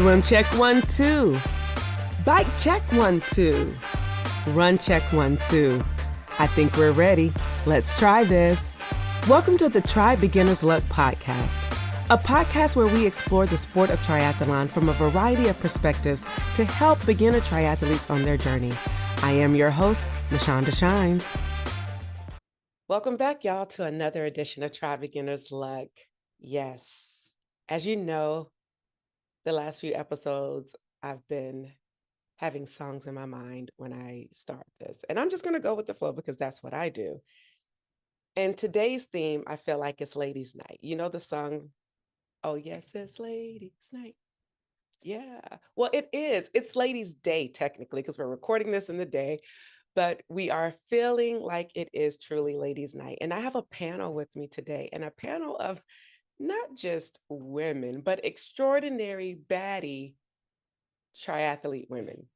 Swim check 1, 2. Bike check 1, 2. Run check 1, 2. I think we're ready. Let's try this. Welcome to the Try Beginner's Luck podcast, a podcast where we explore the sport of triathlon from a variety of perspectives to help beginner triathletes on their journey. I am your host, Mashonda Shines. Welcome back, y'all, to another edition of Try Beginner's Luck. Yes, as you know, the last few episodes, I've been having songs in my mind when I start this. And I'm just going to go with the flow because that's what I do. And today's theme, I feel like it's Ladies' Night. You know the song, "Oh yes, it's Ladies' Night." Yeah, well, it is. It's Ladies' Day, technically, because we're recording this in the day. But we are feeling like it is truly Ladies' Night. And I have a panel with me today, and a panel of not just women, but extraordinary baddie triathlete women.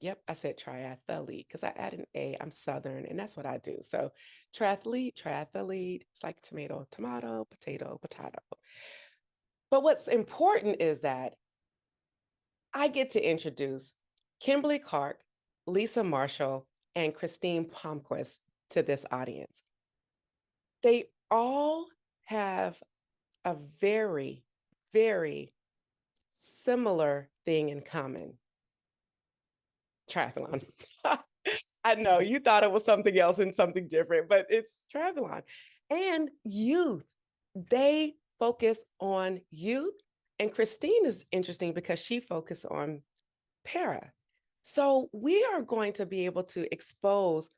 Yep, I said triathlete because I add an A. I'm Southern, and that's what I do. So triathlete, it's like tomato, tomato, potato, potato. But what's important is that I get to introduce Kimberly Clark, Lisa Marshall, and Christine Palmquist to this audience. They all have a very, very similar thing in common. Triathlon. I know you thought it was something else and something different, but it's triathlon. And youth. They focus on youth. And Christine is interesting because she focused on para. So we are going to be able to expose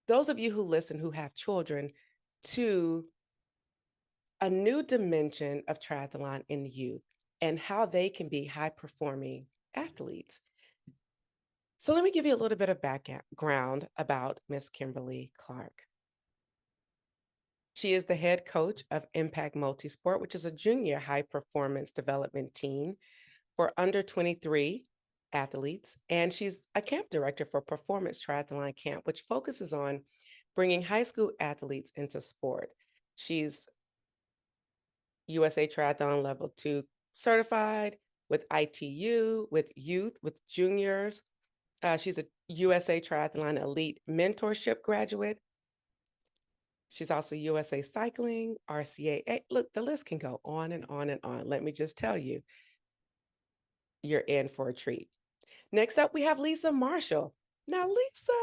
those of you who listen who have children to a new dimension of triathlon in youth and how they can be high-performing athletes. So let me give you a little bit of background about Miss Kimberly Clark. She is the head coach of Impact Multisport, which is a junior high-performance development team for under 23 athletes. And she's a camp director for Performance Triathlon Camp, which focuses on bringing high school athletes into sport. She's USA Triathlon Level 2 certified with ITU, with youth, with juniors. She's a USA Triathlon Elite Mentorship graduate. She's also USA Cycling, RCA. Look, the list can go on and on and on. Let me just tell you, you're in for a treat. Next up, we have Lisa Marshall. Now, Lisa,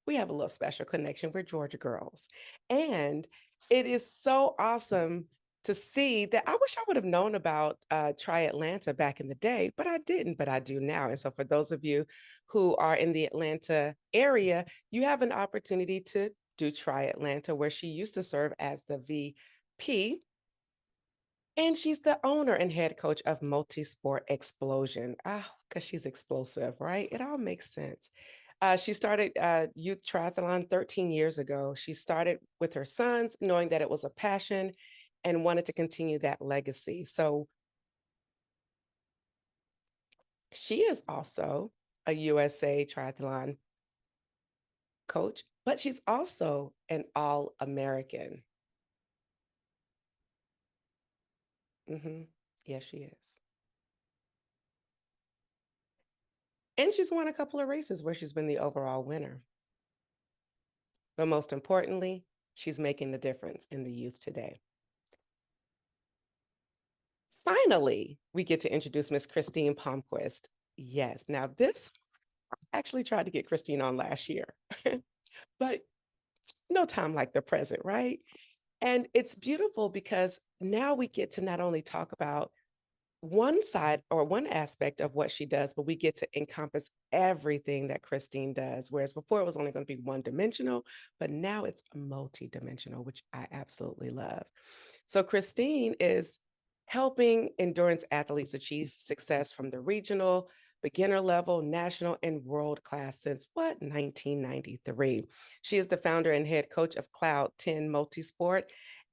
we have a little special connection. We're Georgia girls. And it is so awesome to see that. I wish I would have known about Tri Atlanta back in the day, but I didn't, but I do now. And so for those of you who are in the Atlanta area, you have an opportunity to do Tri Atlanta, where she used to serve as the VP. And she's the owner and head coach of Multisport Explosion. Because she's explosive, right? It all makes sense. She started youth triathlon 13 years ago. She started with her sons, knowing that it was a passion and wanted to continue that legacy. So she is also a USA Triathlon coach, but she's also an All-American. Yes, she is. And she's won a couple of races where she's been the overall winner. But most importantly, she's making the difference in the youth today. Finally, we get to introduce Miss Christine Palmquist. Yes, now this, I actually tried to get Christine on last year, but no time like the present, right? And it's beautiful because now we get to not only talk about one side or one aspect of what she does, but we get to encompass everything that Christine does. Whereas before it was only going to be one-dimensional, but now it's multi-dimensional, which I absolutely love. So Christine is helping endurance athletes achieve success from the regional, beginner level, national, and world class since 1993. She is the founder and head coach of Cloud10 Multisport,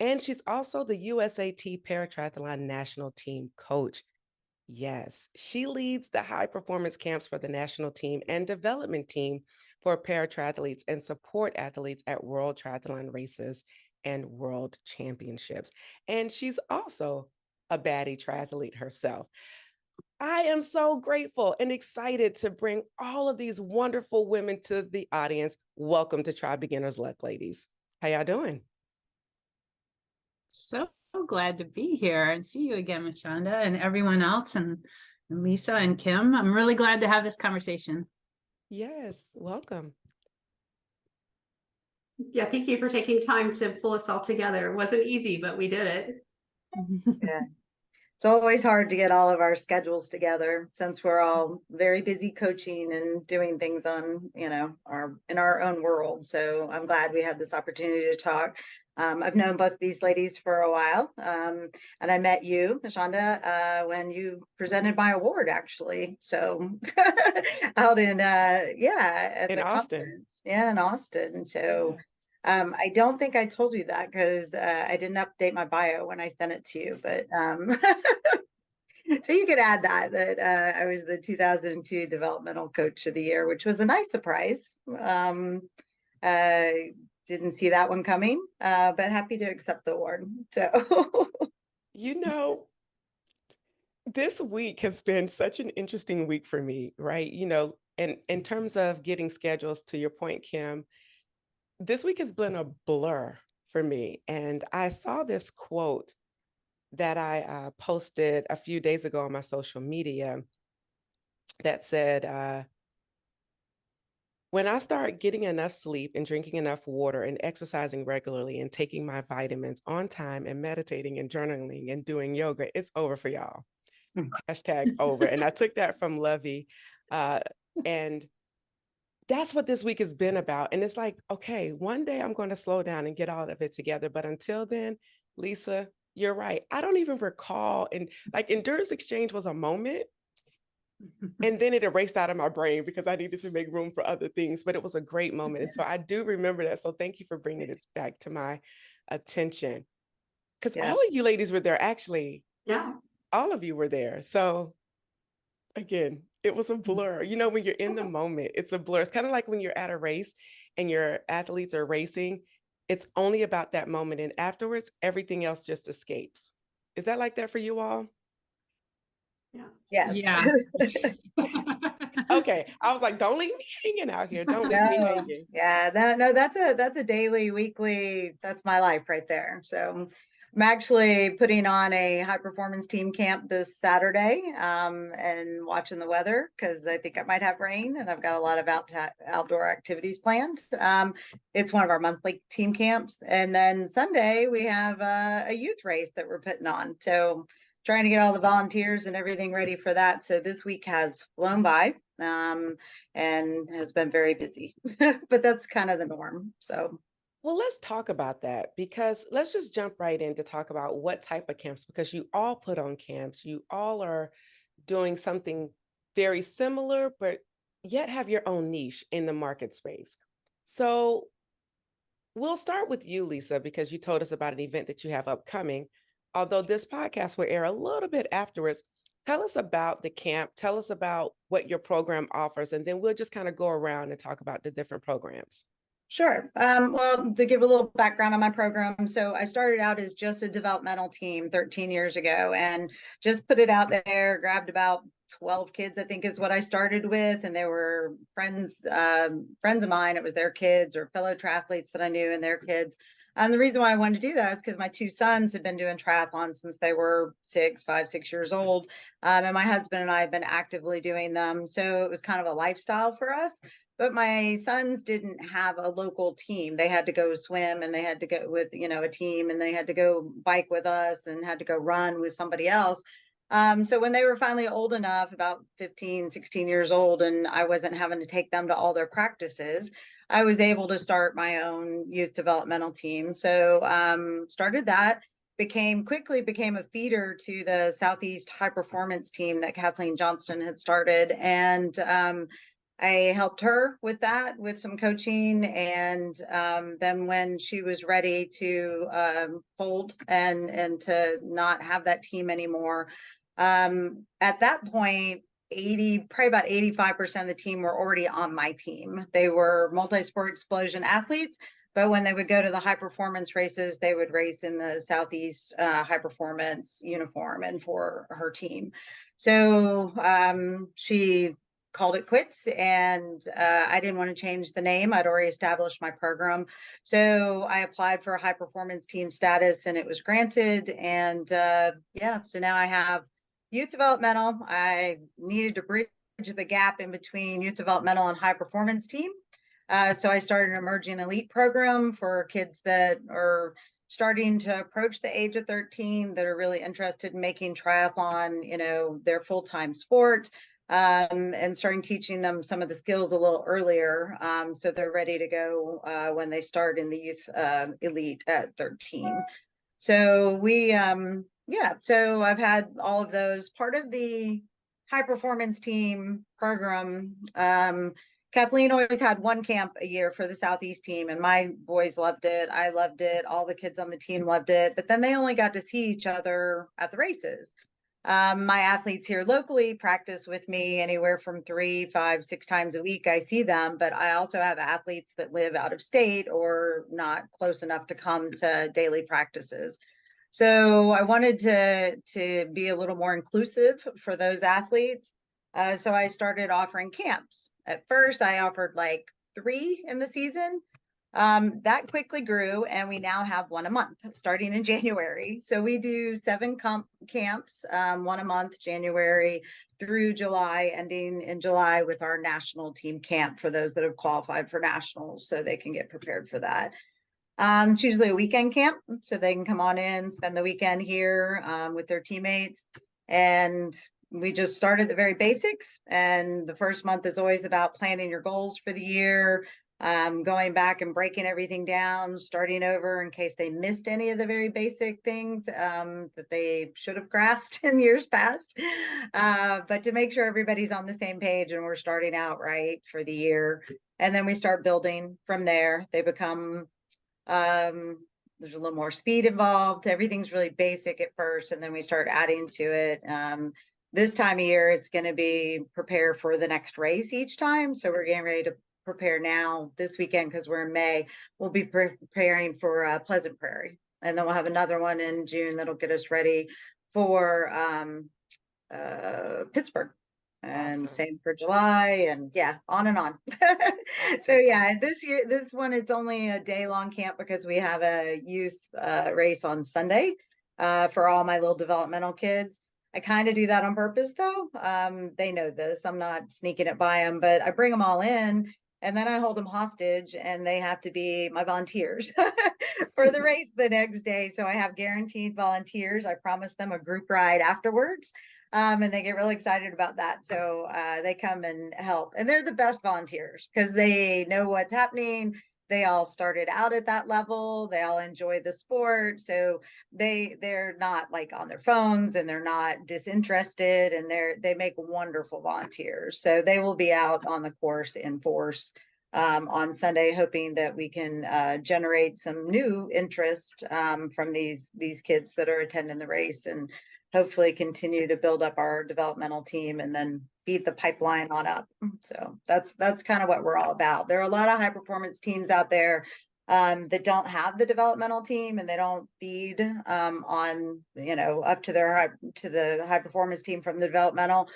and she's also the USAT Paratriathlon National Team coach. Yes, she leads the high performance camps for the national team and development team for paratriathletes and support athletes at world triathlon races and world championships. And she's also a baddie triathlete herself. I am so grateful and excited to bring all of these wonderful women to the audience. Welcome to Try Beginner's Luck, ladies. How y'all doing? So glad to be here and see you again, Mashonda, and everyone else, and Lisa and Kim. I'm really glad to have this conversation. Yes, welcome. Yeah, thank you for taking time to pull us all together. It wasn't easy, but we did it. Yeah. It's always hard to get all of our schedules together since we're all very busy coaching and doing things on, in our own world. So I'm glad we had this opportunity to talk. I've known both these ladies for a while, and I met you, Mashonda, when you presented my award, actually. So out in, at In the Austin. conference, in Austin. So. I don't think I told you that because I didn't update my bio when I sent it to you, but so you could add that I was the 2002 Developmental Coach of the Year, which was a nice surprise. Didn't see that one coming, but happy to accept the award. So, This week has been such an interesting week for me, right? And in terms of getting schedules, to your point, Kim, this week has been a blur for me. And I saw this quote that I posted a few days ago on my social media that said, when I start getting enough sleep and drinking enough water and exercising regularly and taking my vitamins on time and meditating and journaling and doing yoga, it's over for y'all. Hashtag over. And I took that from Lovey. And that's what this week has been about. And it's like, okay, one day I'm going to slow down and get all of it together. But until then, Lisa, you're right. I don't even recall. And like Endurance Exchange was a moment. And then it erased out of my brain because I needed to make room for other things. But it was a great moment. And so I do remember that. So thank you for bringing it back to my attention. Because all of you ladies were there, actually. Yeah. All of you were there. So again, it was a blur. When you're in the moment, it's a blur. It's kind of like when you're at a race and your athletes are racing, it's only about that moment. And afterwards, everything else just escapes. Is that like that for you all? Yeah. yes. Yeah. Okay. I was like, don't leave me hanging out here. Don't leave me hanging. Yeah, no, that's a daily, weekly, that's my life right there. So I'm actually putting on a high performance team camp this Saturday, and watching the weather because I think I might have rain and I've got a lot of outdoor activities planned. It's one of our monthly team camps. And then Sunday we have a youth race that we're putting on. So trying to get all the volunteers and everything ready for that. So this week has flown by, and has been very busy, but that's kind of the norm. So. Well, let's talk about that because let's just jump right in to talk about what type of camps, because you all put on camps, you all are doing something very similar, but yet have your own niche in the market space. So we'll start with you, Lisa, because you told us about an event that you have upcoming. Although this podcast will air a little bit afterwards, tell us about the camp, tell us about what your program offers, and then we'll just kind of go around and talk about the different programs. Sure. Well, to give a little background on my program, so I started out as just a developmental team 13 years ago and just put it out there, grabbed about 12 kids, I think is what I started with. And they were friends of mine. It was their kids or fellow triathletes that I knew and their kids. And the reason why I wanted to do that is because my two sons had been doing triathlons since they were 5, 6 years old. And my husband and I have been actively doing them. So it was kind of a lifestyle for us. But my sons didn't have a local team. They had to go swim and they had to go with, a team, and they had to go bike with us and had to go run with somebody else. So when they were finally old enough, about 15, 16 years old, and I wasn't having to take them to all their practices, I was able to start my own youth developmental team. So started that, quickly became a feeder to the Southeast high performance team that Kathleen Johnston had started. And I helped her with that, with some coaching. And then when she was ready to fold and to not have that team anymore, at that point, probably about 85% of the team were already on my team. They were multi-sport explosion athletes, But when they would go to the high performance races, they would race in the Southeast high performance uniform and for her team. So she called it quits, and I didn't want to change the name. I'd already established my program. So I applied for a high performance team status and it was granted. And yeah, so now I have youth developmental. I needed to bridge the gap in between youth developmental and high performance team. So I started an emerging elite program for kids that are starting to approach the age of 13 that are really interested in making triathlon, you know, their full-time sport, and starting teaching them some of the skills a little earlier, so they're ready to go when they start in the youth elite at 13. So yeah, so I've had all of those. Part of the high performance team program, Kathleen always had one camp a year for the Southeast team, and my boys loved it. I loved it. All the kids on the team loved it. But then they only got to see each other at the races. My athletes here locally practice with me anywhere from 3, 5, 6 times a week. I see them, but I also have athletes that live out of state or not close enough to come to daily practices. So I wanted to be a little more inclusive for those athletes. So I started offering camps. At first, I offered like 3 in the season. That quickly grew, and we now have 1 a month starting in January. So we do 7 camps, 1 a month, January through July, ending in July with our national team camp for those that have qualified for nationals, so they can get prepared for that. It's usually a weekend camp, so they can come on in, spend the weekend here with their teammates. And we just start at the very basics. And the first month is always about planning your goals for the year, going back and breaking everything down, starting over in case they missed any of the very basic things that they should have grasped in years past. But to make sure everybody's on the same page and we're starting out right for the year. And then we start building from there. They become there's a little more speed involved. Everything's really basic at first, and then we start adding to it. This time of year, it's going to be prepare for the next race each time. So we're getting ready to prepare now this weekend because we're in May. We'll be preparing for Pleasant Prairie, and then we'll have another one in June that'll get us ready for Pittsburgh. And Awesome. same for July, and yeah, on and on. So yeah, this one, it's only a day-long camp because we have a youth race on Sunday for all my little developmental kids. I kind of do that on purpose though. They know this. I'm not sneaking it by them, but I bring them all in and then I hold them hostage and they have to be my volunteers for the race the next day. So I have guaranteed volunteers. I promise them a group ride afterwards. And they get really excited about that. So they come and help. And they're the best volunteers because they know what's happening. They all started out at that level. They all enjoy the sport. So they're not like on their phones and they're not disinterested, and they make wonderful volunteers. So they will be out on the course in force on Sunday, hoping that we can generate some new interest from these kids that are attending the race, and hopefully continue to build up our developmental team and then feed the pipeline on up. So that's kind of what we're all about. There are a lot of high performance teams out there that don't have the developmental team, and they don't feed on, you know, up to the high performance team from the developmental.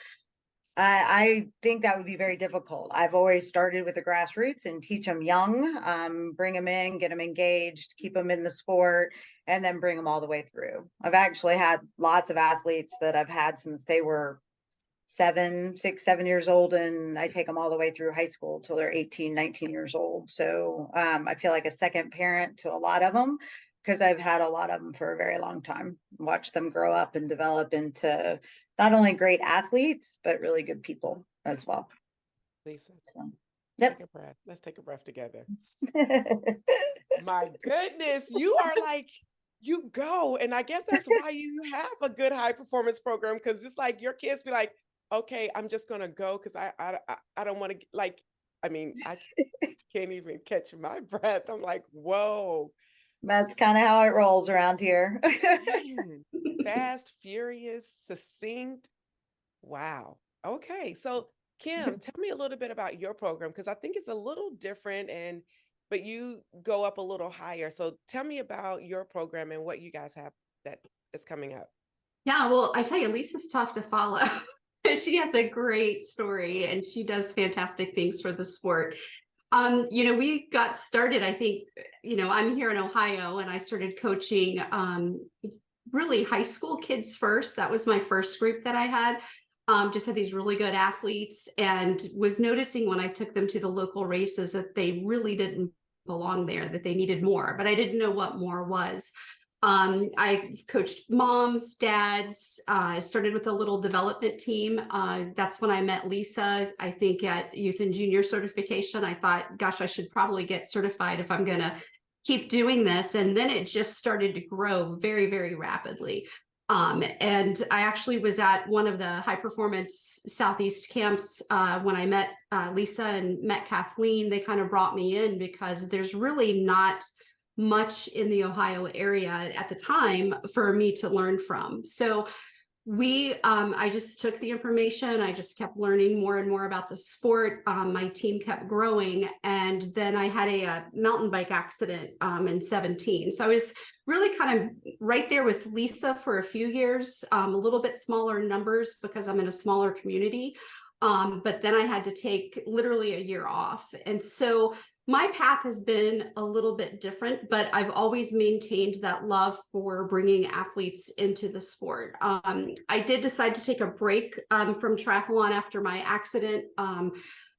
I think that would be very difficult. I've always started with the grassroots and teach them young, bring them in, get them engaged, keep them in the sport, and then bring them all the way through. I've actually had lots of athletes that I've had since they were 7 years old, and I take them all the way through high school till they're 18, 19 years old. So I feel like a second parent to a lot of them because I've had a lot of them for a very long time, watch them grow up and develop into not only great athletes, but really good people as well. Lisa, So, yep. take a breath. Let's take a breath together. My goodness, you are like, you go. And I guess that's why you have a good high performance program, because it's like your kids be like, okay, I'm just going to go because I don't want to, like, I mean, I can't even catch my breath. I'm like, whoa. That's kind of how it rolls around here. Man, fast, furious, succinct. Wow. Okay. So Kim, tell me a little bit about your program, because I think it's a little different and but you go up a little higher. So tell me about your program and what you guys have that is coming up. Yeah, well, I tell you, Lisa's tough to follow. She has a great story and she does fantastic things for the sport. We got started, I think, I'm here in Ohio and I started coaching really high school kids first. That was my first group that I had. Just had these really good athletes, and was noticing when I took them to the local races that they really didn't belong there, that they needed more, but I didn't know what more was. I coached moms, dads. I started with a little development team. That's when I met Lisa, I think at youth and junior certification. I thought, gosh, I should probably get certified if I'm going to keep doing this. And then it just started to grow very, very rapidly. And I actually was at one of the high performance Southeast camps when I met Lisa and met Kathleen. They kind of brought me in because there's really not much in the Ohio area at the time for me to learn from. So I just took the information. I just kept learning more and more about the sport. My team kept growing. And then I had a mountain bike accident in 2017. So I was really kind of right there with Lisa for a few years, a little bit smaller numbers because I'm in a smaller community. But then I had to take literally a year off. And so my path has been a little bit different, but I've always maintained that love for bringing athletes into the sport. I did decide to take a break from triathlon after my accident.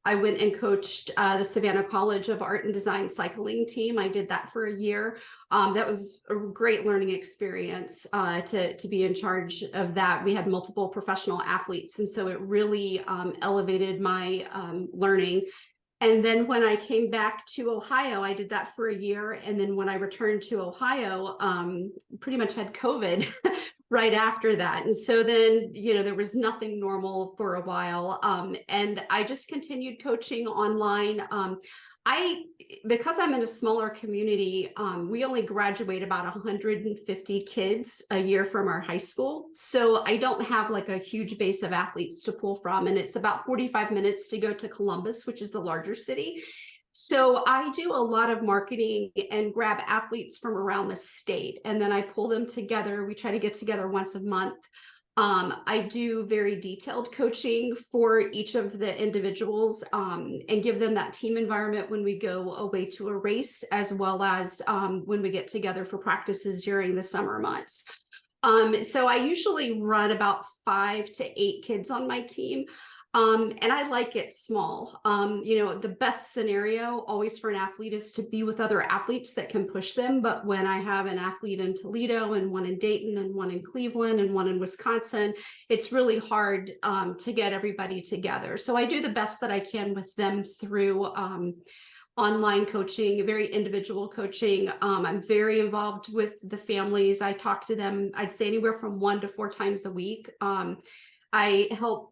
I went and coached the Savannah College of Art and Design cycling team. I did that for a year. That was a great learning experience to be in charge of that. We had multiple professional athletes, and so it really elevated my learning. And then when I came back to Ohio, I did that for a year. And then when I returned to Ohio, pretty much had COVID right after that. And so then, there was nothing normal for a while. And I just continued coaching online. Because I'm in a smaller community, we only graduate about 150 kids a year from our high school. So I don't have like a huge base of athletes to pull from. And it's about 45 minutes to go to Columbus, which is the larger city. So I do a lot of marketing and grab athletes from around the state. And then I pull them together. We try to get together once a month. I do very detailed coaching for each of the individuals and give them that team environment when we go away to a race, as well as when we get together for practices during the summer months. So I usually run about 5 to 8 kids on my team. And I like it small. The best scenario always for an athlete is to be with other athletes that can push them. But when I have an athlete in Toledo and one in Dayton and one in Cleveland and one in Wisconsin, it's really hard to get everybody together. So I do the best that I can with them through online coaching, very individual coaching. I'm very involved with the families. I talk to them, I'd say anywhere from 1 to 4 times a week. I help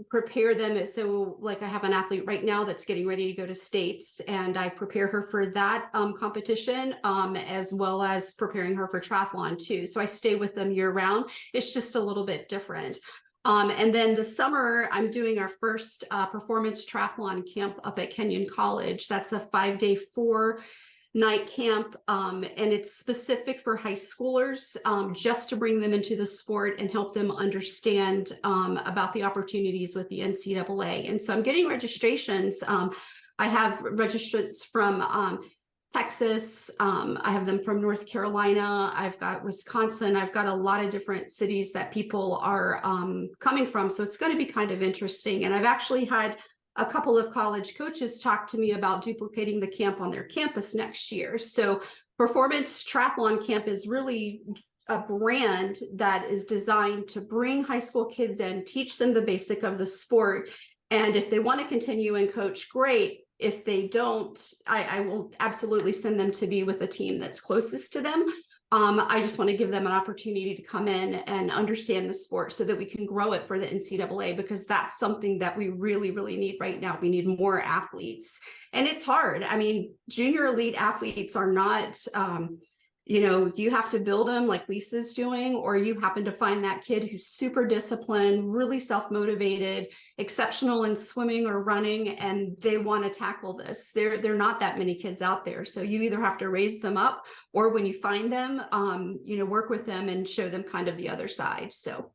prepare them. So like I have an athlete right now that's getting ready to go to states, and I prepare her for that competition, as well as preparing her for triathlon too. So I stay with them year round. It's just a little bit different. And then the summer, I'm doing our first performance triathlon camp up at Kenyon College. That's a 5-day, 4-night camp, and it's specific for high schoolers, just to bring them into the sport and help them understand about the opportunities with the NCAA. And so I'm getting registrations. I have registrants from Texas. I have them from North Carolina. I've got Wisconsin. I've got a lot of different cities that people are coming from. So it's going to be kind of interesting. And I've actually had a couple of college coaches talk to me about duplicating the camp on their campus next year. So Performance Triathlon Camp is really a brand that is designed to bring high school kids in, teach them the basic of the sport. And if they want to continue and coach, great. If they don't, I will absolutely send them to be with a team that's closest to them. I just want to give them an opportunity to come in and understand the sport so that we can grow it for the NCAA, because that's something that we really, really need right now. We need more athletes, and it's hard. I mean, junior elite athletes are not you have to build them like Lisa's doing, or you happen to find that kid who's super disciplined, really self-motivated, exceptional in swimming or running, and they want to tackle this. There are not that many kids out there. So you either have to raise them up, or when you find them, work with them and show them kind of the other side. So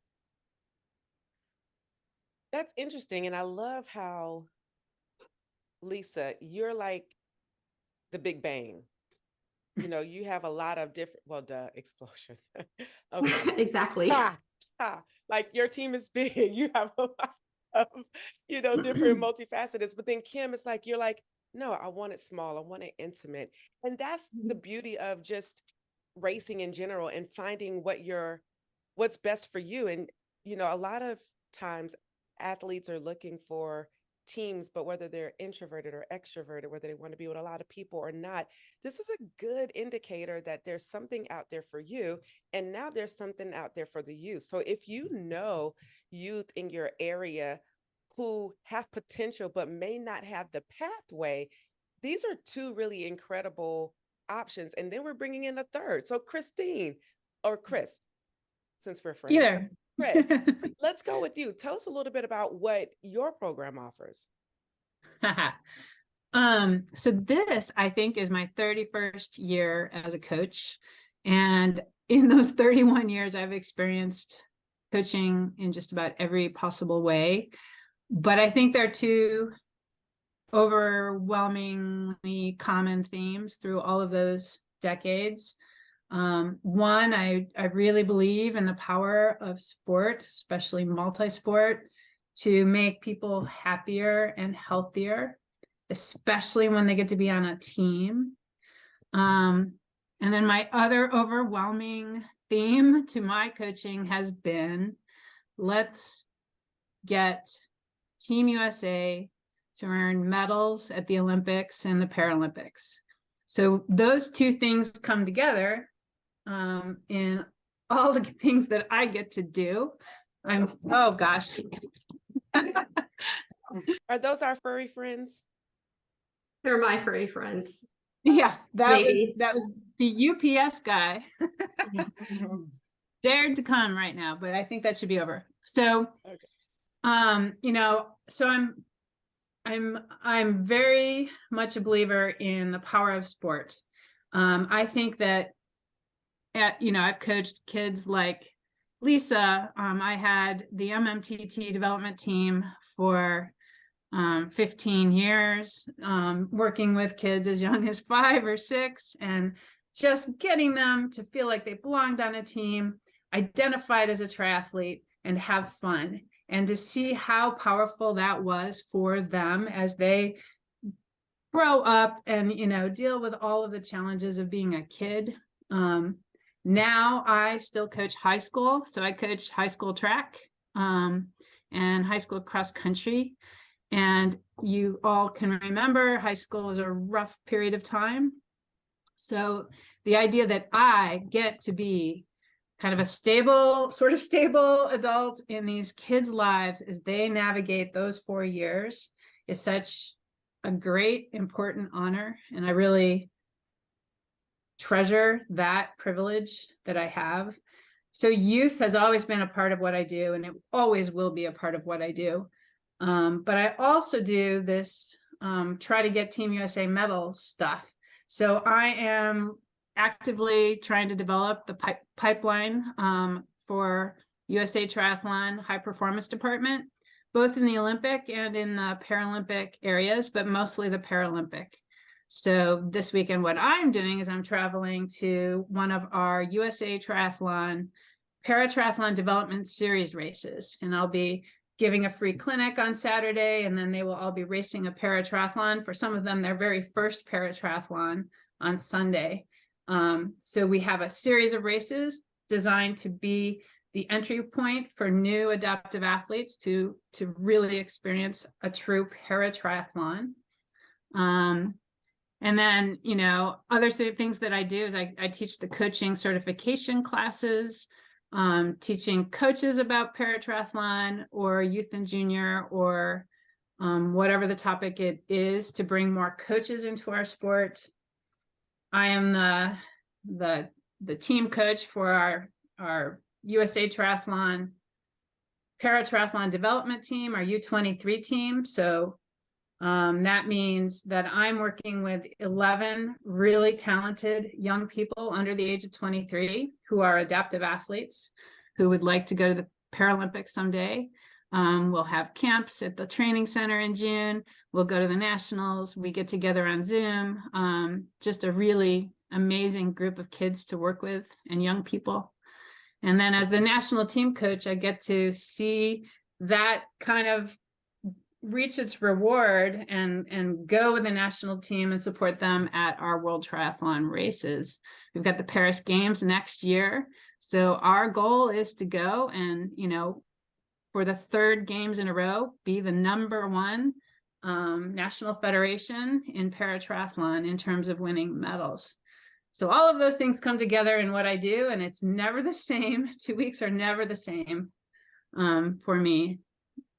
that's interesting. And I love how, Lisa, you're like the Big Bang. You have a lot of different, the explosion. Okay. exactly. Like your team is big. You have a lot of, different multifaceteds. But then Kim, it's like, you're like, no, I want it small. I want it intimate. And that's the beauty of just racing in general and finding what's best for you. And, a lot of times athletes are looking for teams, but whether they're introverted or extroverted, whether they want to be with a lot of people or not, this is a good indicator that there's something out there for you. And now there's something out there for the youth. So if you know youth in your area who have potential, but may not have the pathway, these are two really incredible options. And then we're bringing in a third. So Christine or Chris, since we're friends. Either. Chris, let's go with you. Tell us a little bit about what your program offers. So this, I think, is my 31st year as a coach. And in those 31 years, I've experienced coaching in just about every possible way. But I think there are two overwhelmingly common themes through all of those decades. One, I really believe in the power of sport, especially multisport, to make people happier and healthier, especially when they get to be on a team. And then my other overwhelming theme to my coaching has been, let's get Team USA to earn medals at the Olympics and the Paralympics. So those two things come together in all the things that I get to do. Oh gosh. Are those our furry friends? They're my furry friends. Yeah, that Maybe. was the UPS guy. Dared to come right now, but I think that should be over. So, okay. So I'm very much a believer in the power of sport. I think that I've coached kids like Lisa. I had the MMTT development team for 15 years, working with kids as young as 5 or 6, and just getting them to feel like they belonged on a team, identified as a triathlete, and have fun. And to see how powerful that was for them as they grow up and, deal with all of the challenges of being a kid. Now I still coach high school. So I coach high school track and high school cross country. And you all can remember high school is a rough period of time. So the idea that I get to be kind of a stable adult in these kids' lives as they navigate those 4 years is such a great, important honor. And I really treasure that privilege that I have. So youth has always been a part of what I do, and it always will be a part of what I do. But I also do this try to get Team USA medal stuff. So I am actively trying to develop the pipeline for USA Triathlon High Performance Department, both in the Olympic and in the Paralympic areas, but mostly the Paralympic. So this weekend, what I'm doing is I'm traveling to one of our USA Triathlon Paratriathlon Development Series races, and I'll be giving a free clinic on Saturday, and then they will all be racing a paratriathlon. For some of them, their very first paratriathlon on Sunday. So we have a series of races designed to be the entry point for new adaptive athletes to really experience a true paratriathlon. And then, other things that I do is I teach the coaching certification classes, teaching coaches about paratriathlon or youth and junior or whatever the topic it is, to bring more coaches into our sport. I am the team coach for our USA Triathlon para triathlon development team, our U23 team. So that means that I'm working with 11 really talented young people under the age of 23 who are adaptive athletes who would like to go to the Paralympics someday. We'll have camps at the training center in June. We'll go to the nationals. We get together on Zoom. Just a really amazing group of kids to work with and young people. And then as the national team coach, I get to see that kind of reach its reward and go with the national team and support them at our World Triathlon races. We've got the Paris Games next year. So our goal is to go and, for the third games in a row, be the #1 national federation in para triathlon in terms of winning medals. So all of those things come together in what I do, and it's never the same. 2 weeks are never the same for me.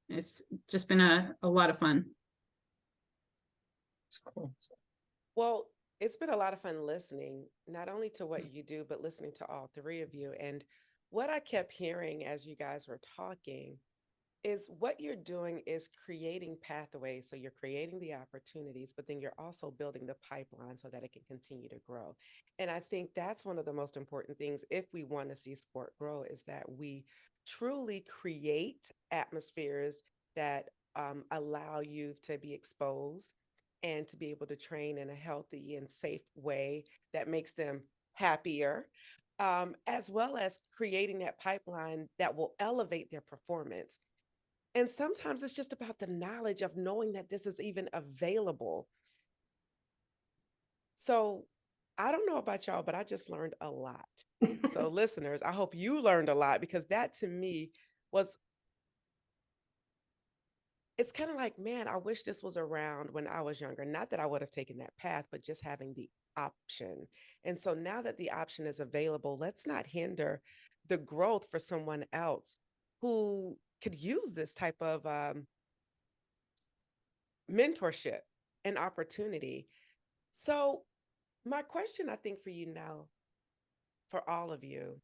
It's just been a lot of fun. That's cool. Well, it's been a lot of fun listening, not only to what you do, but listening to all three of you. And what I kept hearing as you guys were talking is what you're doing is creating pathways. So you're creating the opportunities, but then you're also building the pipeline so that it can continue to grow. And I think that's one of the most important things if we want to see sport grow, is that we truly create atmospheres that allow youth to be exposed and to be able to train in a healthy and safe way that makes them happier, as well as creating that pipeline that will elevate their performance. And sometimes it's just about the knowledge of knowing that this is even available. So I don't know about y'all, but I just learned a lot. So listeners, I hope you learned a lot, because that to me was, it's kind of like, man, I wish this was around when I was younger. Not that I would have taken that path, but just having the option. And so now that the option is available, let's not hinder the growth for someone else who could use this type of mentorship and opportunity. So my question, I think, for you now, for all of you,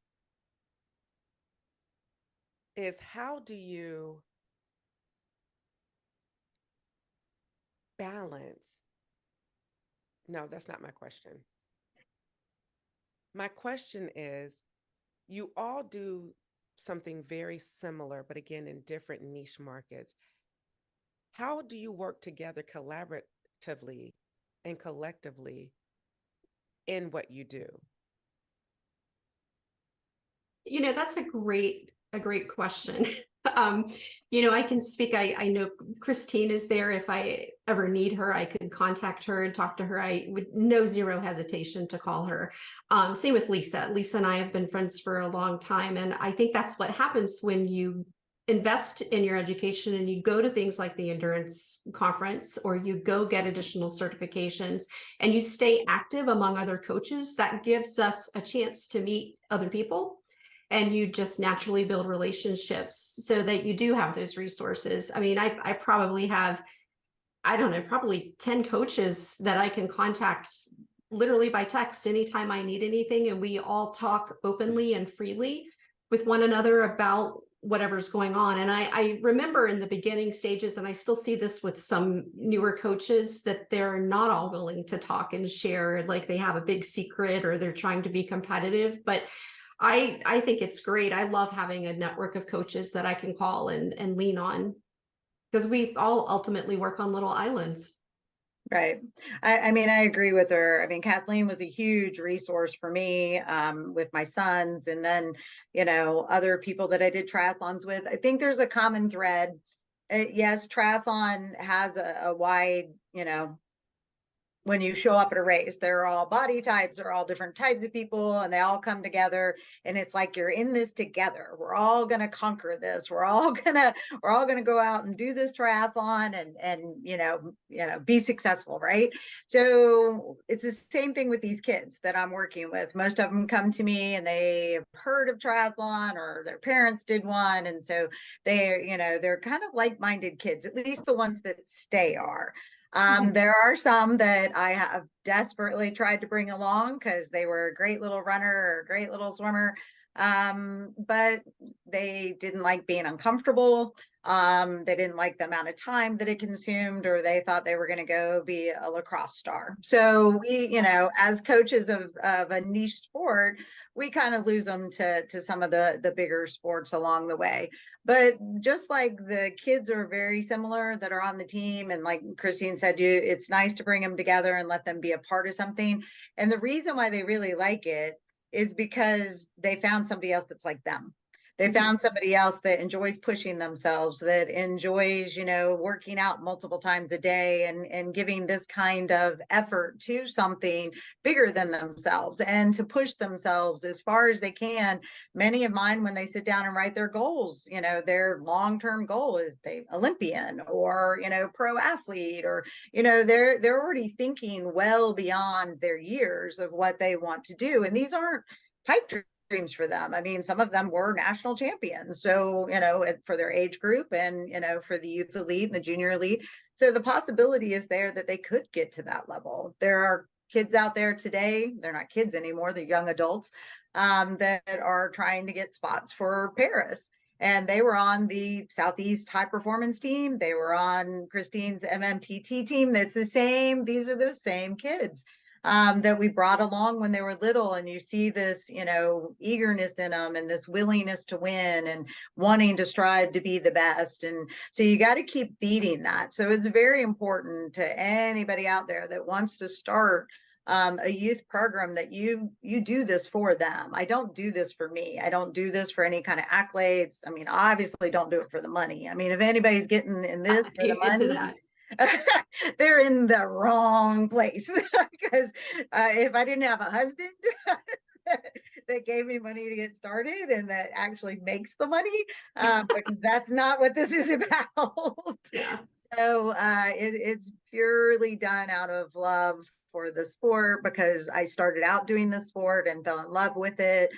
is how do you balance? No, that's not my question. My question is, you all do something very similar, but again, in different niche markets. How do you work together collaboratively and collectively in what you do? That's a great question. I can speak. I know Christine is there. If I ever need her, I could contact her and talk to her. I would zero hesitation to call her. Same with Lisa. Lisa and I have been friends for a long time. And I think that's what happens when you invest in your education and you go to things like the endurance conference, or you go get additional certifications and you stay active among other coaches. That gives us a chance to meet other people. And you just naturally build relationships so that you do have those resources. I mean, I probably have, probably 10 coaches that I can contact literally by text anytime I need anything. And we all talk openly and freely with one another about whatever's going on. And I remember in the beginning stages, and I still see this with some newer coaches, that they're not all willing to talk and share, like they have a big secret or they're trying to be competitive. But I think it's great. I love having a network of coaches that I can call and lean on, because we all ultimately work on little islands. Right. I mean, I agree with her. I mean, Kathleen was a huge resource for me with my sons, and then, other people that I did triathlons with. I think there's a common thread. Yes, triathlon has a wide, when you show up at a race, they're all body types, they're all different types of people, and they all come together, and it's like you're in this together. We're all going to conquer this. We're all going to go out and do this triathlon and be successful, right? So it's the same thing with these kids that I'm working with. Most of them come to me and they've heard of triathlon, or their parents did one, and so they're kind of like-minded kids, at least the ones that stay are. There are some that I have desperately tried to bring along because they were a great little runner or a great little swimmer, but they didn't like being uncomfortable. They didn't like the amount of time that it consumed, or they thought they were going to go be a lacrosse star. So we, as coaches of a niche sport, we kind of lose them to some of the bigger sports along the way. But just like the kids are very similar that are on the team, and like Christine said, it's nice to bring them together and let them be a part of something. And the reason why they really like it is because they found somebody else that's like them. They found somebody else that enjoys pushing themselves, that enjoys, working out multiple times a day and giving this kind of effort to something bigger than themselves and to push themselves as far as they can. Many of mine, when they sit down and write their goals, their long-term goal is they Olympian or, pro athlete, or, they're already thinking well beyond their years of what they want to do. And these aren't pipe dreams for them. I mean, some of them were national champions. So, for their age group and, for the youth elite and the junior elite. So the possibility is there that they could get to that level. There are kids out there today, they're not kids anymore, they're young adults, that are trying to get spots for Paris. And they were on the Southeast High Performance team. They were on Christine's MMTT team. That's the same. These are the same kids that we brought along when they were little. And you see this, eagerness in them and this willingness to win and wanting to strive to be the best. And so you got to keep feeding that. So it's very important to anybody out there that wants to start a youth program that you do this for them. I don't do this for me. I don't do this for any kind of accolades. I mean, I obviously don't do it for the money. I mean, if anybody's getting in this for the money, they're in the wrong place. Because if I didn't have a husband that gave me money to get started and that actually makes the money, because that's not what this is about. Yeah. So it's purely done out of love for the sport, because I started out doing the sport and fell in love with it,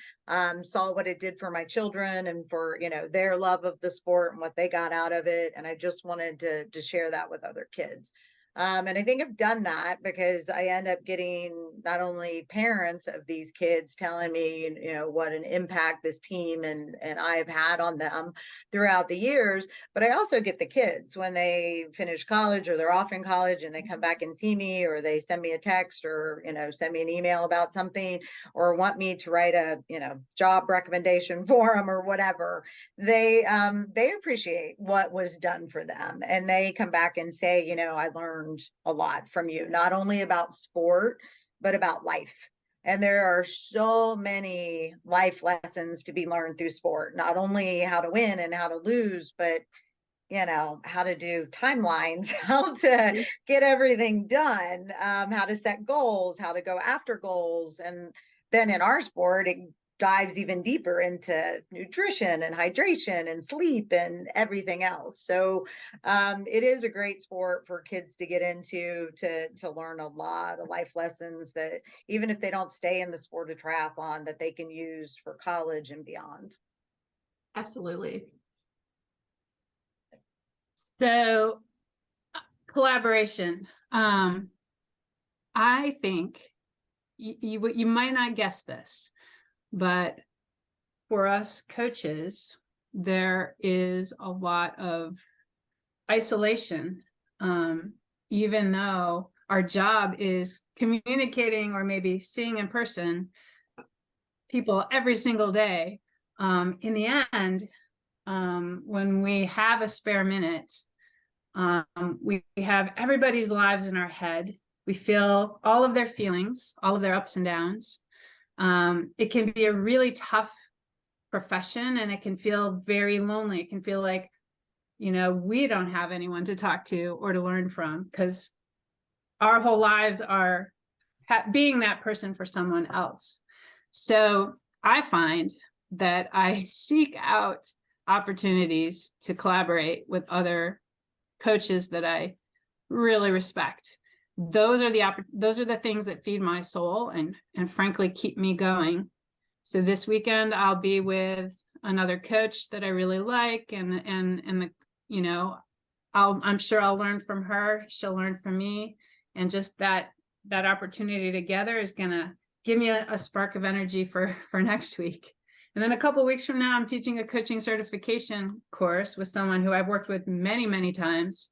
saw what it did for my children and for, their love of the sport and what they got out of it. And I just wanted to share that with other kids. And I think I've done that because I end up getting not only parents of these kids telling me, what an impact this team and I've had on them throughout the years, but I also get the kids when they finish college or they're off in college and they come back and see me, or they send me a text or, send me an email about something, or want me to write a, job recommendation for them or whatever. They appreciate what was done for them. And they come back and say, I learned a lot from you, not only about sport, but about life. And there are so many life lessons to be learned through sport, not only how to win and how to lose, but how to do timelines, how to get everything done, how to set goals, how to go after goals. And then in our sport, it dives even deeper into nutrition and hydration and sleep and everything else. So it is a great sport for kids to get into, to learn a lot of life lessons that even if they don't stay in the sport of triathlon, that they can use for college and beyond. Absolutely. So collaboration. I think you might not guess this, but for us coaches, there is a lot of isolation, even though our job is communicating or maybe seeing in person people every single day. In the end, when we have a spare minute, we have everybody's lives in our head. We feel all of their feelings, all of their ups and downs. It can be a really tough profession, and it can feel very lonely. It can feel like, we don't have anyone to talk to or to learn from, because our whole lives are being that person for someone else. So I find that I seek out opportunities to collaborate with other coaches that I really respect. Those are the things that feed my soul and frankly keep me going. So this weekend I'll be with another coach that I really like, and I'm sure I'll learn from her. She'll learn from me. And just that opportunity together is going to give me a spark of energy for next week. And then a couple of weeks from now, I'm teaching a coaching certification course with someone who I've worked with many, many times.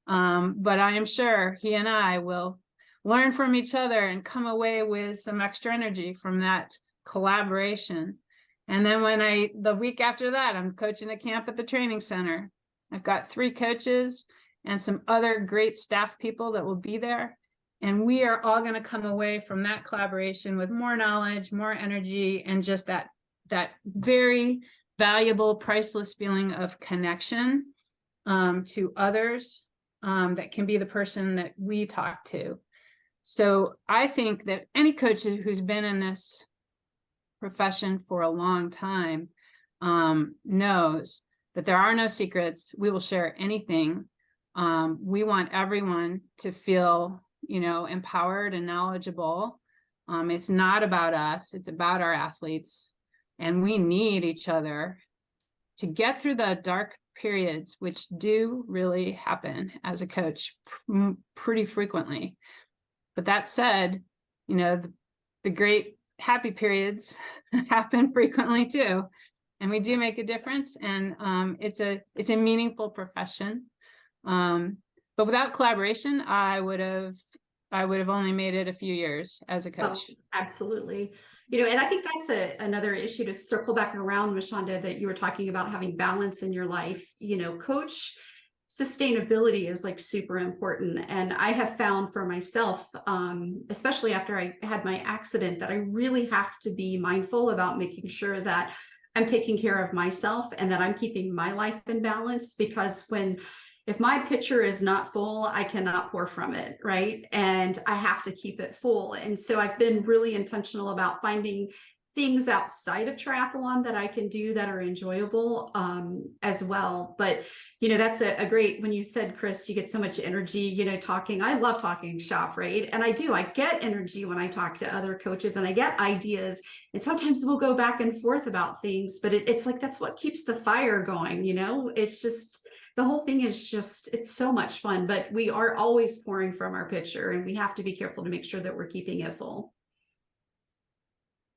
But I am sure he and I will learn from each other and come away with some extra energy from that collaboration. And then the week after that, I'm coaching a camp at the training center. I've got 3 coaches and some other great staff people that will be there. And we are all going to come away from that collaboration with more knowledge, more energy, and just that very valuable, priceless feeling of connection to others that can be the person that we talk to. So I think that any coach who's been in this profession for a long time knows that there are no secrets. We will share anything. We want everyone to feel, empowered and knowledgeable. It's not about us, it's about our athletes. And we need each other to get through the dark periods, which do really happen as a coach pretty frequently. But that said, the great happy periods happen frequently too. And we do make a difference. And it's a meaningful profession. But without collaboration, I would have only made it a few years as a coach. Oh, absolutely. And I think that's another issue to circle back around, Mashonda, that you were talking about having balance in your life. Coach sustainability is like super important. And I have found for myself, especially after I had my accident, that I really have to be mindful about making sure that I'm taking care of myself and that I'm keeping my life in balance, because if my pitcher is not full, I cannot pour from it, right? And I have to keep it full. And so I've been really intentional about finding things outside of triathlon that I can do that are enjoyable as well. But, that's a great, when you said, Chris, you get so much energy, talking. I love talking shop, right? And I get energy when I talk to other coaches and I get ideas. And sometimes we'll go back and forth about things, but it's like, that's what keeps the fire going, It's just, the whole thing is just, it's so much fun, but we are always pouring from our pitcher and we have to be careful to make sure that we're keeping it full.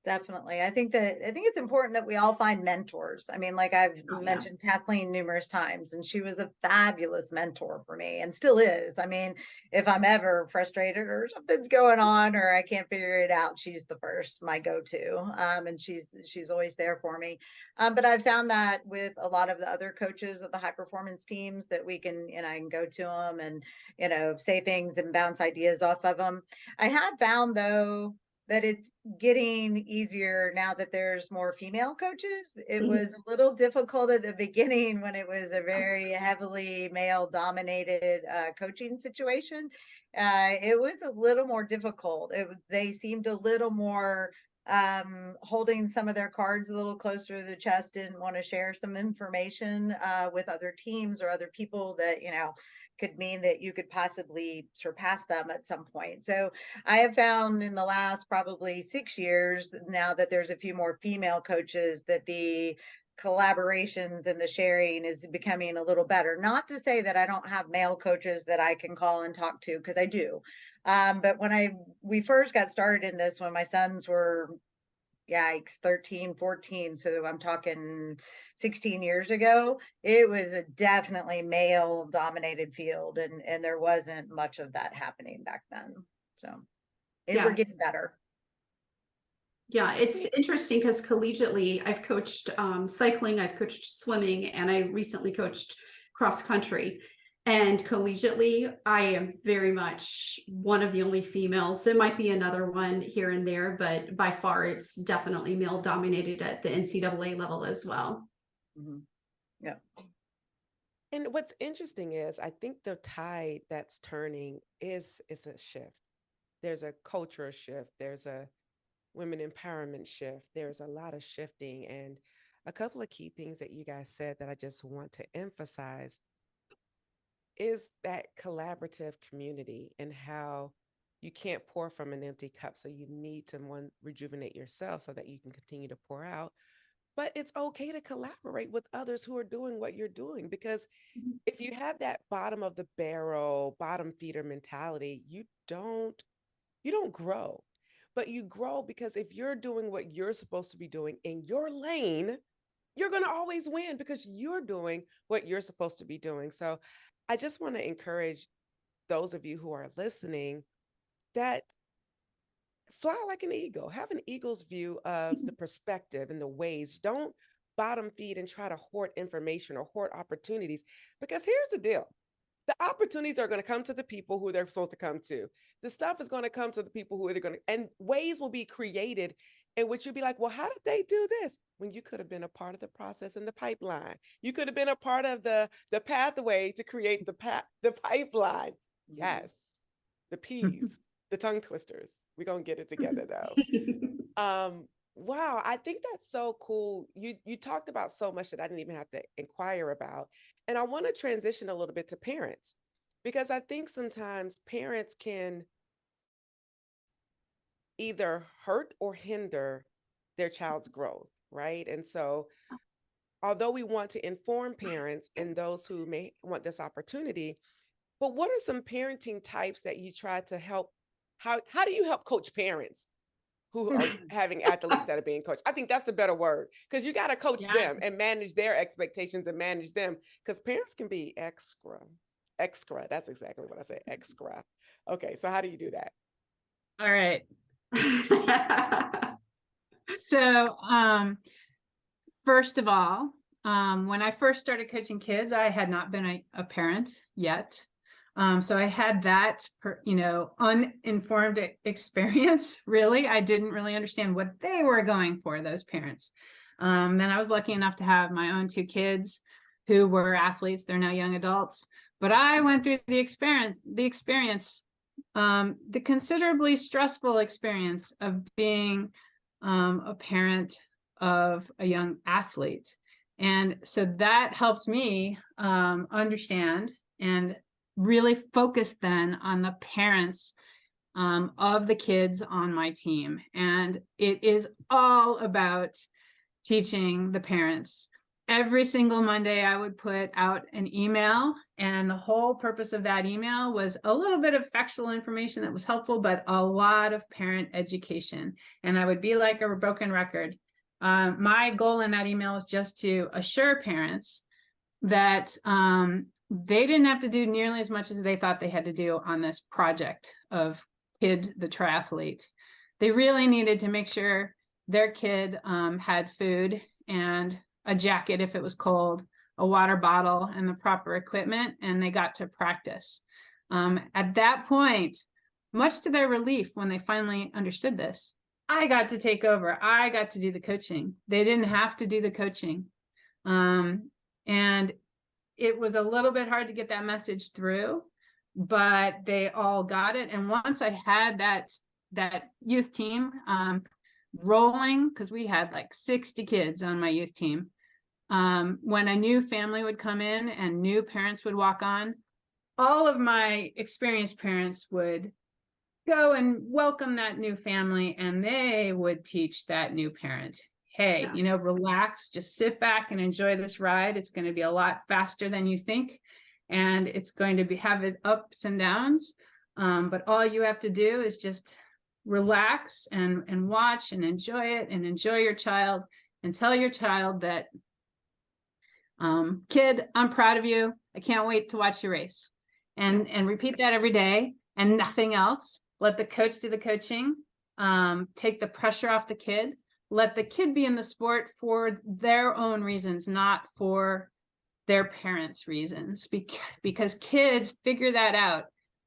Definitely. I think it's important that we all find mentors. I mean, like I've mentioned Kathleen numerous times, and she was a fabulous mentor for me and still is. I mean, if I'm ever frustrated or something's going on or I can't figure it out, she's the first, my go-to. And she's always there for me. But I've found that with a lot of the other coaches of the high performance teams that I can go to them and, say things and bounce ideas off of them. I had found though, that it's getting easier now that there's more female coaches. It was a little difficult at the beginning when it was a very heavily male dominated coaching situation. It was a little more difficult. They seemed a little more holding some of their cards a little closer to the chest, didn't want to share some information with other teams or other people that, could mean that you could possibly surpass them at some point. So I have found in the last probably 6 years now that there's a few more female coaches that the collaborations and the sharing is becoming a little better. Not to say that I don't have male coaches that I can call and talk to, because I do. But when we first got started in this, when my sons were, 13, 14. So I'm talking 16 years ago, it was a definitely male dominated field. And there wasn't much of that happening back then. So we're getting better. Yeah, it's interesting because collegiately I've coached cycling, I've coached swimming, and I recently coached cross country. And collegiately, I am very much one of the only females. There might be another one here and there, but by far it's definitely male dominated at the NCAA level as well. Mm-hmm. Yeah. And what's interesting is I think the tide that's turning is a shift. There's a cultural shift. There's a women empowerment shift. There's a lot of shifting, and a couple of key things that you guys said that I just want to emphasize is that collaborative community and how you can't pour from an empty cup. So you need to rejuvenate yourself so that you can continue to pour out. but it's okay to collaborate with others who are doing what you're doing, because if you have that bottom of the barrel, bottom feeder mentality, you don't grow. But you grow because if you're doing what you're supposed to be doing in your lane, you're going to always win because you're doing what you're supposed to be doing. So I just want to encourage those of you who are listening that fly like an eagle, have an eagle's view of the perspective and the ways. Don't bottom feed and try to hoard information or hoard opportunities, because here's the deal. The opportunities are going to come to the people who they're supposed to come to. The stuff is going to come to the people who are going to, and ways will be created in which you'll be like, well, how did they do this? When you could have been a part of the process in the pipeline. You could have been a part of the pathway to create the pipeline. Yes, the P's, the tongue twisters. We're going to get it together though. Wow, I think that's so cool. You talked about so much that I didn't even have to inquire about. And I want to transition a little bit to parents, because I think sometimes parents can either hurt or hinder their child's growth, right? And so although we want to inform parents and those who may want this opportunity, but what are some parenting types that you try to help? How do you help coach parents who are having athletes that are being coached? I think that's the better word, because you got to coach them and manage their expectations and manage them, because parents can be extra. That's exactly what I say, extra. Okay, so how do you do that? All right. So, first of all, when I first started coaching kids, I had not been a parent yet. So I had that, uninformed experience, really. I didn't really understand what they were going for, those parents. Then I was lucky enough to have my own 2 kids who were athletes. They're now young adults. But I went through the considerably stressful experience of being a parent of a young athlete. And so that helped me understand and really focus then on the parents of the kids on my team. And it is all about teaching the parents. Every single Monday, I would put out an email, and the whole purpose of that email was a little bit of factual information that was helpful, but a lot of parent education. And I would be like a broken record. My goal in that email was just to assure parents that they didn't have to do nearly as much as they thought they had to do on this project of Kid the Triathlete. They really needed to make sure their kid had food and a jacket if it was cold, a water bottle, and the proper equipment, and they got to practice. At that point, much to their relief, when they finally understood this, I got to take over. I got to do the coaching. They didn't have to do the coaching. And it was a little bit hard to get that message through, but they all got it. And once I had that youth team rolling, because we had like 60 kids on my youth team, when a new family would come in and new parents would walk on, all of my experienced parents would go and welcome that new family, and they would teach that new parent, hey, relax, just sit back and enjoy this ride. It's going to be a lot faster than you think, and it's going to have its ups and downs. But all you have to do is just relax and watch and enjoy it, and enjoy your child, and tell your child that, kid, I'm proud of you. I can't wait to watch you race. And repeat that every day and nothing else. Let the coach do the coaching. Take the pressure off the kid. Let the kid be in the sport for their own reasons, not for their parents' reasons. Because kids figure that out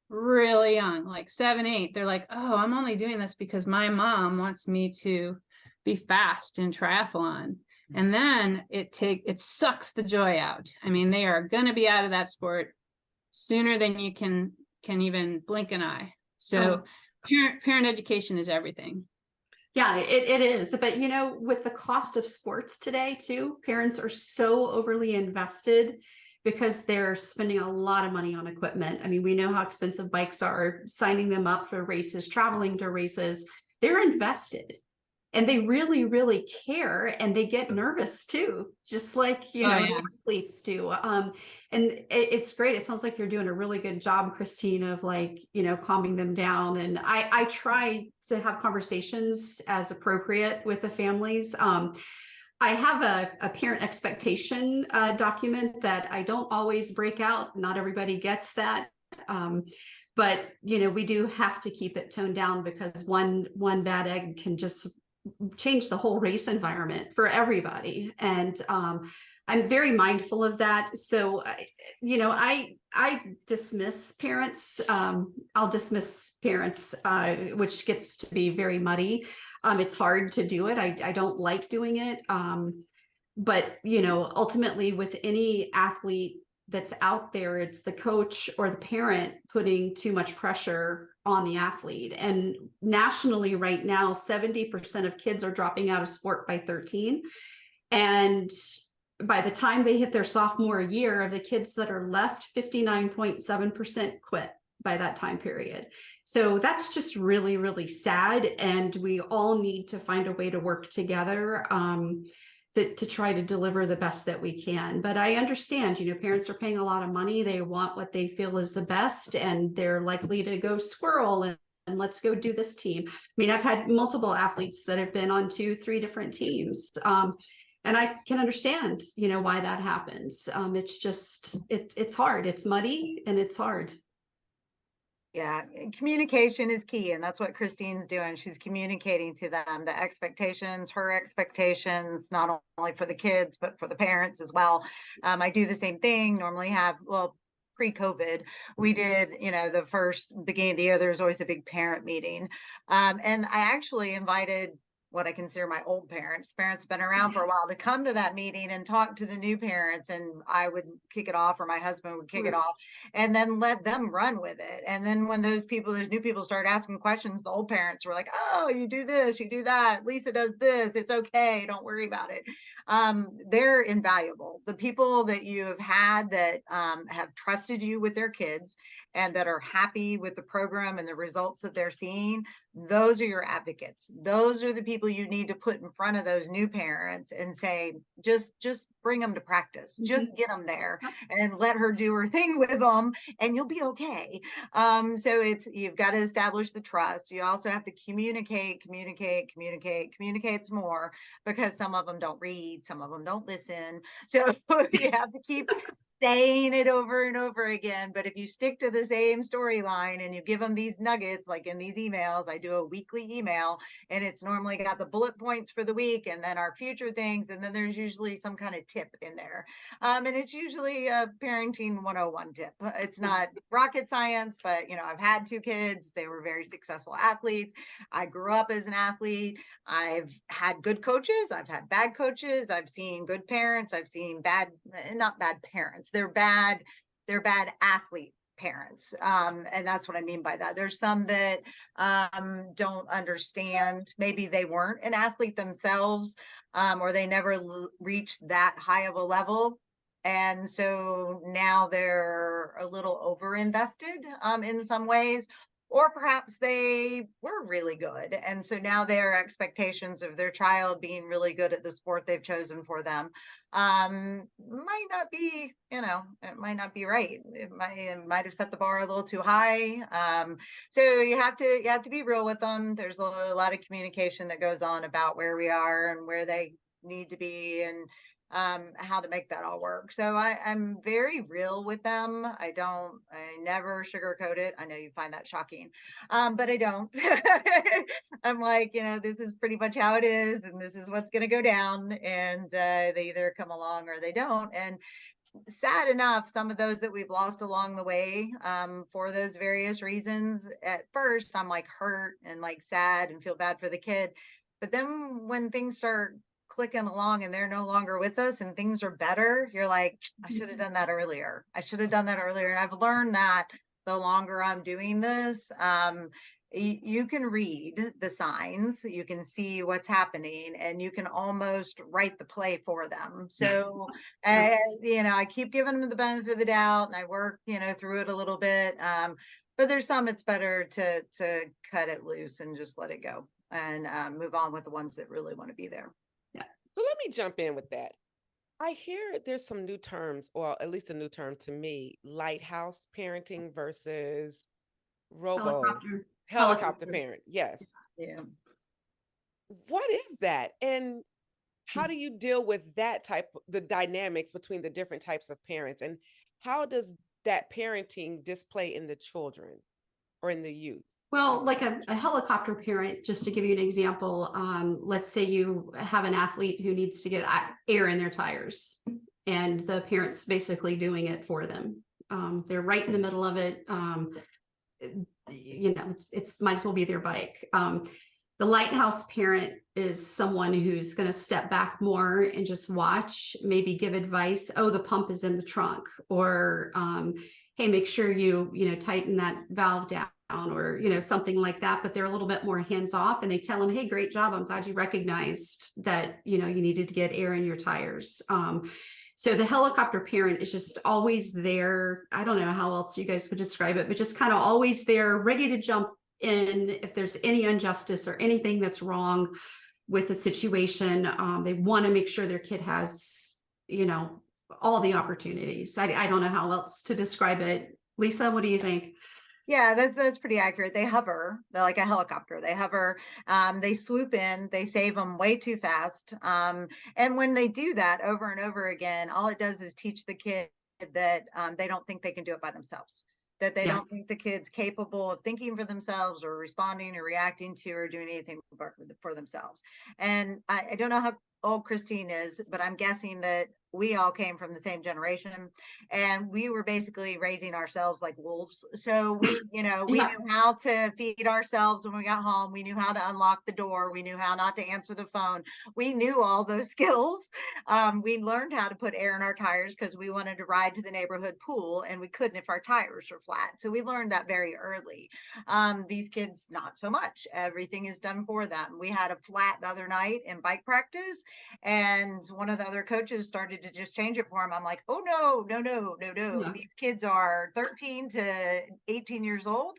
really young, like 7, 8. They're like, oh, I'm only doing this because my mom wants me to be fast in triathlon. And then it sucks the joy out. I mean, they are going to be out of that sport sooner than you can even blink an eye. So parent education is everything. Yeah, it is. But, with the cost of sports today, too, parents are so overly invested because they're spending a lot of money on equipment. I mean, we know how expensive bikes are, signing them up for races, traveling to races. They're invested. and they really, really care, and they get nervous too, just like, you know, the athletes do. And it's great. It sounds like you're doing a really good job, Christine, of like, you know, calming them down. And I try to have conversations as appropriate with the families. I have a parent expectation document that I don't always break out. Not everybody gets that. But, you know, we do have to keep it toned down, because one bad egg can just change the whole race environment for everybody. And I'm very mindful of that. So, you know, I dismiss parents. I'll dismiss parents, which gets to be very muddy. It's hard to do it. I don't like doing it. But, you know, ultimately with any athlete that's out there, it's the coach or the parent putting too much pressure on the athlete. And nationally right now, 70% of kids are dropping out of sport by 13. And by the time they hit their sophomore year, of the kids that are left, 59.7% quit by that time period. So that's just really, really sad. And we all need to find a way to work together to try to deliver the best that we can. But I understand, you know, parents are paying a lot of money. They want what they feel is the best, and they're likely to go squirrel and let's go do this team. I mean, I've had multiple athletes that have been on 2-3 different teams. And I can understand, you know, why that happens. It's just, it's hard. It's muddy and it's hard. Yeah, communication is key, and that's what Christine's doing. She's communicating to them the expectations, her expectations, not only for the kids, but for the parents as well. I do the same thing, normally have, well, pre-COVID, we did, you know, the first beginning of the year, there's always a big parent meeting. And I actually invited what I consider my old parents have been around for a while, to come to that meeting and talk to the new parents. And I would kick it off, or my husband would kick it off, and then let them run with it. And then when those new people started asking questions, the old parents were like, oh, you do this, you do that, Lisa does this, it's okay, don't worry about it. They're invaluable. The people that you have had that have trusted you with their kids and that are happy with the program and the results that they're seeing, those are your advocates. Those are the people you need to put in front of those new parents and say, just bring them to practice, just get them there and let her do her thing with them, and you'll be okay. So you've got to establish the trust. You also have to communicate some more, because some of them don't read, some of them don't listen. So you have to keep saying it over and over again. But if you stick to the same storyline and you give them these nuggets, like in these emails, I do a weekly email, and it's normally got the bullet points for the week and then our future things. And then there's usually some kind of tip in there. And it's usually a parenting 101 tip. It's not rocket science, but, you know, I've had 2 kids. They were very successful athletes. I grew up as an athlete. I've had good coaches. I've had bad coaches. I've seen good parents. I've seen not bad parents. They're bad athlete parents. And that's what I mean by that. There's some that don't understand. Maybe they weren't an athlete themselves, or they never reached that high of a level. And so now they're a little over invested in some ways, or perhaps they were really good. And so now their expectations of their child being really good at the sport they've chosen for them might not be, you know, it might not be right. It might have set the bar a little too high. So you have to be real with them. There's a lot of communication that goes on about where we are and where they need to be, and how to make that all work. So I'm very real with them. I never sugarcoat it. I know you find that shocking, but I don't. I'm like, you know, this is pretty much how it is, and this is what's going to go down. And they either come along or they don't. And sad enough, some of those that we've lost along the way, for those various reasons, at first I'm like hurt and like sad and feel bad for the kid. But then when things start clicking along and they're no longer with us and things are better, you're like, I should have done that earlier. And I've learned that the longer I'm doing this, you can read the signs, you can see what's happening, and you can almost write the play for them. So, you know, I keep giving them the benefit of the doubt, and I work, you know, through it a little bit. But there's some it's better to cut it loose and just let it go. and move on with the ones that really want to be there. So let me jump in with that. I hear there's some new terms, or at least a new term to me, lighthouse parenting versus helicopter parent. Yes. Yeah. What is that? And how do you deal with that the dynamics between the different types of parents? And how does that parenting display in the children or in the youth? Well, like a helicopter parent, just to give you an example, let's say you have an athlete who needs to get air in their tires, and the parent's basically doing it for them. They're right in the middle of it. It's might as well be their bike. The lighthouse parent is someone who's going to step back more and just watch, maybe give advice. Oh, the pump is in the trunk, or hey, make sure you tighten that valve down, or something like that. But they're a little bit more hands off, and they tell them, hey, great job, I'm glad you recognized that you needed to get air in your tires. So the helicopter parent is just always there. I don't know how else you guys would describe it, but just kind of always there, ready to jump in if there's any injustice or anything that's wrong with the situation. They want to make sure their kid has all the opportunities. I don't know how else to describe it. Lisa, what do you think? Yeah, that's pretty accurate. They hover. They're like a helicopter. They hover. They swoop in. They save them way too fast. And when they do that over and over again, all it does is teach the kid that they don't think they can do it by themselves. That they don't think the kid's capable of thinking for themselves, or responding, or reacting to, or doing anything for themselves. And I don't know how old Christine is, but I'm guessing that we all came from the same generation, and we were basically raising ourselves like wolves. So we knew how to feed ourselves when we got home. We knew how to unlock the door. We knew how not to answer the phone. We knew all those skills. We learned how to put air in our tires because we wanted to ride to the neighborhood pool, and we couldn't if our tires were flat. So we learned that very early. These kids, not so much. Everything is done for them. We had a flat the other night in bike practice, and one of the other coaches started to just change it for him. I'm like, oh, no. Yeah. These kids are 13 to 18 years old.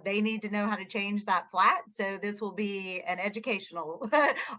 They need to know how to change that flat. So this will be an educational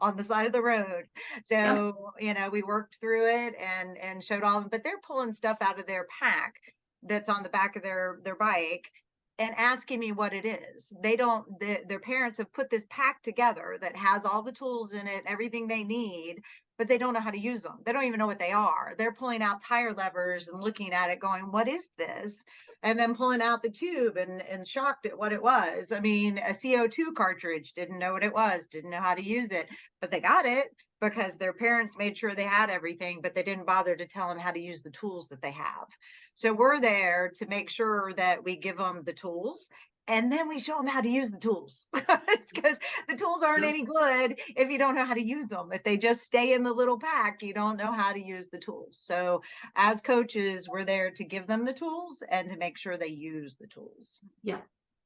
on the side of the road. So, we worked through it and showed all of them, but they're pulling stuff out of their pack that's on the back of their bike and asking me what it is. Their parents have put this pack together that has all the tools in it, everything they need, but they don't know how to use them. They don't even know what they are. They're pulling out tire levers and looking at it going, what is this? And then pulling out the tube and shocked at what it was. I mean, a CO2 cartridge, didn't know what it was, didn't know how to use it, but they got it because their parents made sure they had everything, but they didn't bother to tell them how to use the tools that they have. So we're there to make sure that we give them the tools, and then we show them how to use the tools. Because the tools aren't any good if you don't know how to use them. If they just stay in the little pack, you don't know how to use the tools. So as coaches, we're there to give them the tools and to make sure they use the tools. Yeah.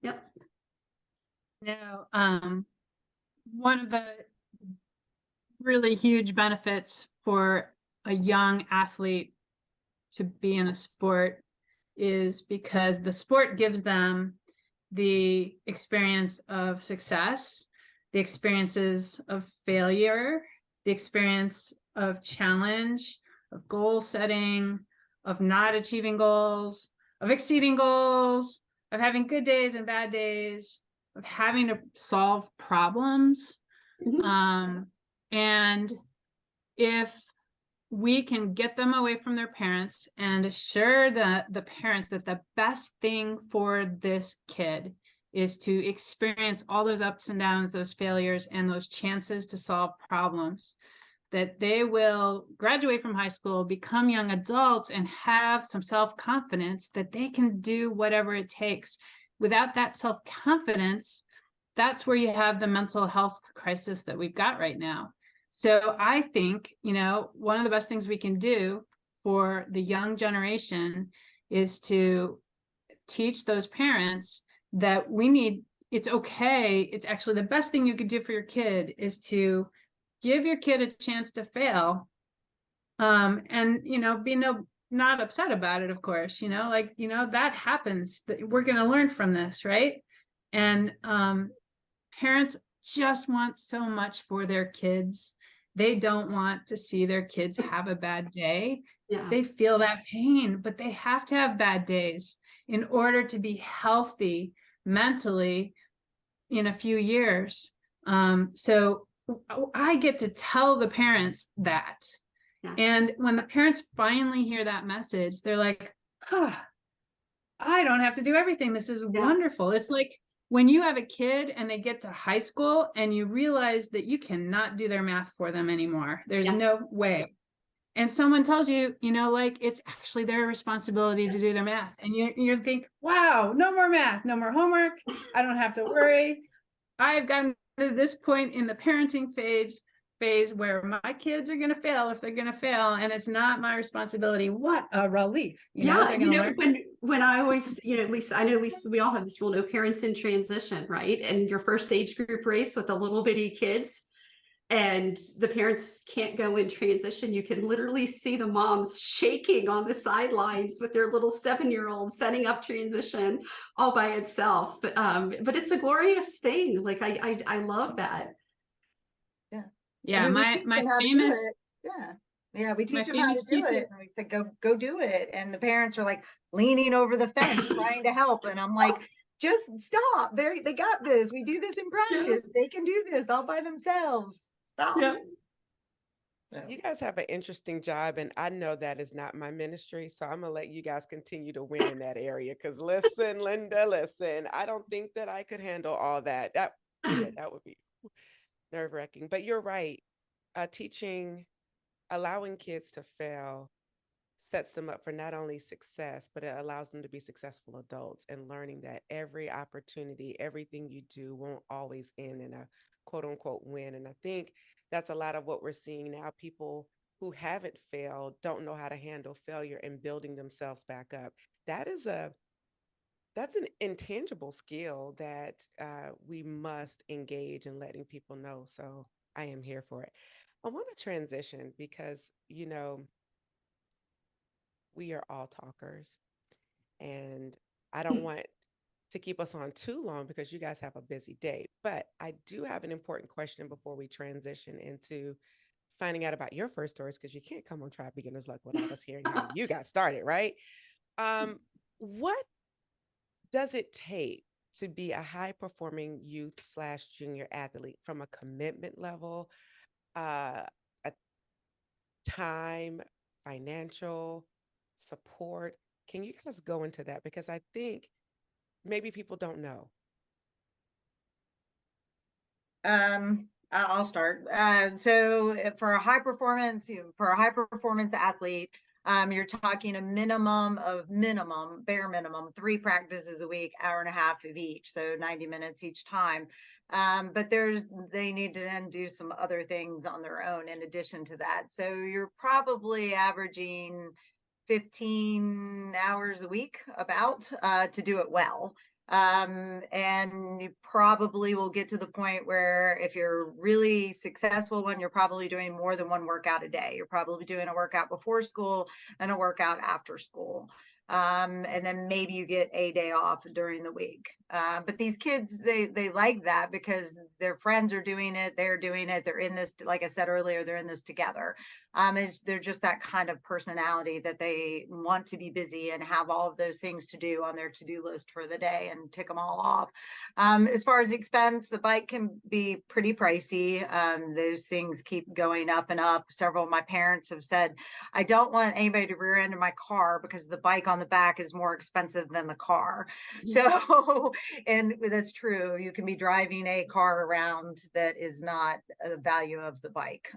Yep. One of the really huge benefits for a young athlete to be in a sport is because the sport gives them the experience of success, the experiences of failure, the experience of challenge, of goal setting, of not achieving goals, of exceeding goals, of having good days and bad days, of having to solve problems. Mm-hmm. And if we can get them away from their parents and assure the parents that the best thing for this kid is to experience all those ups and downs, those failures, and those chances to solve problems, that they will graduate from high school, become young adults, and have some self-confidence that they can do whatever it takes. Without that self-confidence, that's where you have the mental health crisis that we've got right now. So I think, one of the best things we can do for the young generation is to teach those parents that it's okay. It's actually the best thing you could do for your kid is to give your kid a chance to fail. And, be not upset about it, of course, that happens, that we're going to learn from this. Right. And parents just want so much for their kids. They don't want to see their kids have a bad day. Yeah. They feel that pain, but they have to have bad days in order to be healthy mentally in a few years. So I get to tell the parents that. Yeah. And when the parents finally hear that message, they're like, I don't have to do everything. This is wonderful. It's like when you have a kid and they get to high school and you realize that you cannot do their math for them anymore. There's no way. And someone tells you, like it's actually their responsibility to do their math. And you think, wow, no more math, no more homework. I don't have to worry. I've gotten to this point in the parenting phase where my kids are going to fail if they're going to fail, and it's not my responsibility. What a relief. When I always, Lisa, I know, Lisa, we all have this rule, no parents in transition, right? And your first age group race with the little bitty kids, and the parents can't go in transition. You can literally see the moms shaking on the sidelines with their little 7-year-old setting up transition all by itself. But it's a glorious thing. Like I love that. Yeah, my famous. We teach them how to do it. And we said, go do it. And the parents are like leaning over the fence trying to help. And I'm like, just stop. They got this. We do this in practice. They can do this all by themselves. Stop. You guys have an interesting job, and I know that is not my ministry, so I'm gonna let you guys continue to win in that area. Because listen, Linda, I don't think that I could handle all that. That would be nerve-wracking. But you're right. Allowing kids to fail sets them up for not only success, but it allows them to be successful adults, and learning that every opportunity, everything you do won't always end in a quote unquote win. And I think that's a lot of what we're seeing now. People who haven't failed don't know how to handle failure and building themselves back up. That's an intangible skill that we must engage in letting people know. So I am here for it. I want to transition because, we are all talkers, and I don't want to keep us on too long because you guys have a busy day. But I do have an important question before we transition into finding out about your first stories, because you can't come on Try Beginner's Luck without us hearing how you got started, right? What does it take to be a high-performing youth/junior athlete, from a commitment level, a time, financial support? Can you guys go into that? Because I think maybe people don't know. I'll start. So for a high performance athlete, you're talking a bare minimum, 3 practices a week, hour and a half of each, so 90 minutes each time. But they need to then do some other things on their own in addition to that. So you're probably averaging 15 hours a week to do it well. And you probably will get to the point where if you're really successful you're probably doing more than 1 workout a day. You're probably doing a workout before school and a workout after school. And then maybe you get a day off during the week. But these kids, they like that because their friends are doing it. They're doing it. They're in this, like I said earlier, they're in this together. They're just that kind of personality that they want to be busy and have all of those things to do on their to-do list for the day and tick them all off. As far as expense, the bike can be pretty pricey. Those things keep going up and up. Several of my parents have said, I don't want anybody to rear end my car because the bike on the back is more expensive than the car. So, and that's true. You can be driving a car around that is not the value of the bike.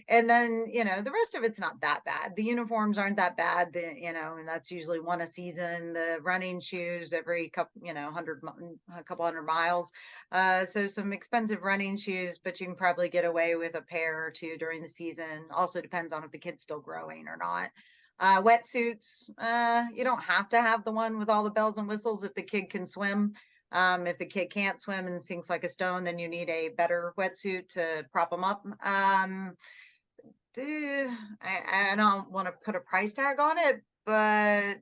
And then, the rest of it's not that bad. The uniforms aren't that bad, and that's usually 1 a season. The running shoes every couple, a couple hundred miles. So some expensive running shoes, but you can probably get away with a pair or 2 during the season. Also depends on if the kid's still growing or not. Wetsuits, you don't have to have the one with all the bells and whistles if the kid can swim. If the kid can't swim and sinks like a stone, then you need a better wetsuit to prop them up. I don't want to put a price tag on it, but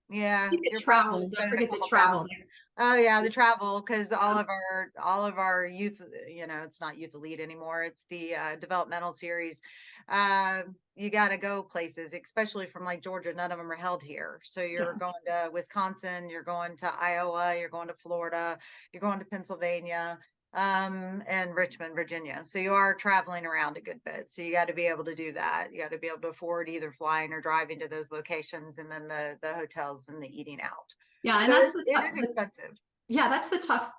Yeah, You could you're travel. probably Don't spending a forget the couple travel. thousand. Oh yeah, the travel, because all of our youth, it's not youth elite anymore. It's the developmental series. You got to go places, especially from like Georgia. None of them are held here. So you're Yeah. going to Wisconsin, you're going to Iowa, you're going to Florida, you're going to Pennsylvania, and Richmond, Virginia. So you are traveling around a good bit. So you got to be able to do that. You got to be able to afford either flying or driving to those locations, and then the hotels and the eating out. Yeah, and So that's it is expensive. yeah, that's the tough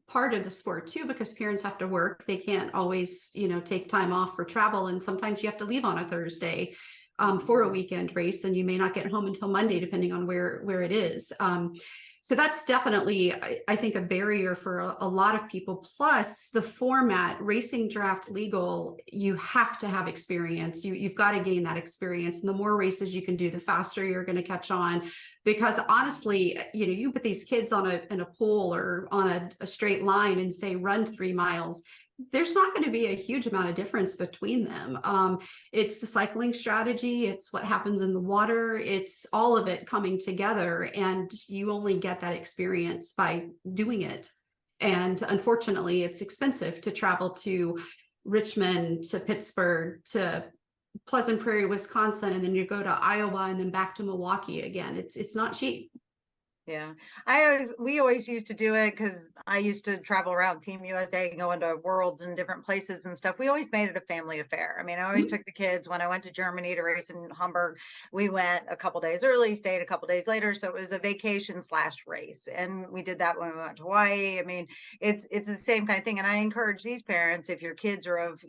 part of the sport too, because parents have to work. They can't always, take time off for travel. And sometimes you have to leave on a Thursday for a weekend race, and you may not get home until Monday, depending on where it is. So that's definitely, I think, a barrier for a lot of people. Plus the format, racing draft legal, you have to have experience. You've got to gain that experience. And the more races you can do, the faster you're going to catch on. Because honestly, you put these kids in a pool or on a straight line and say, run 3 miles. There's not going to be a huge amount of difference between them. It's the cycling strategy. It's what happens in the water. It's all of it coming together. And you only get that experience by doing it. And unfortunately, it's expensive to travel to Richmond, to Pittsburgh, to Pleasant Prairie, Wisconsin, and then you go to Iowa and then back to Milwaukee again. It's not cheap. Yeah, we always used to do it because I used to travel around Team USA, going to worlds and different places and stuff. We always made it a family affair. I mean, I always took the kids. When I went to Germany to race in Hamburg, we went a couple days early, stayed a couple days later. So it was a vacation / race. And we did that when we went to Hawaii. I mean, it's the same kind of thing. And I encourage these parents, if your kids are of,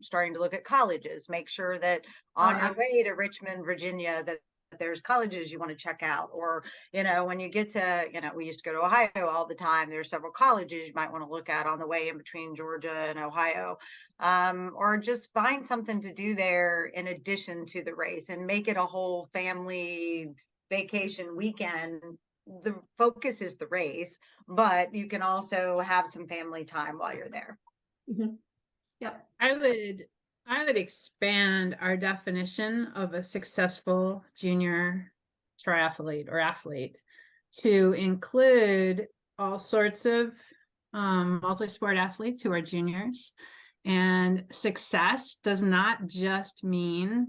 starting to look at colleges, make sure that on your way to Richmond, Virginia, that there's colleges you want to check out, or when you get to, we used to go to Ohio all the time. There's several colleges you might want to look at on the way in between Georgia and Ohio, or just find something to do there in addition to the race, and make it a whole family vacation weekend. The focus is the race, but you can also have some family time while you're there. Mm-hmm. Yep. I would expand our definition of a successful junior triathlete or athlete to include all sorts of multi-sport athletes who are juniors. And success does not just mean,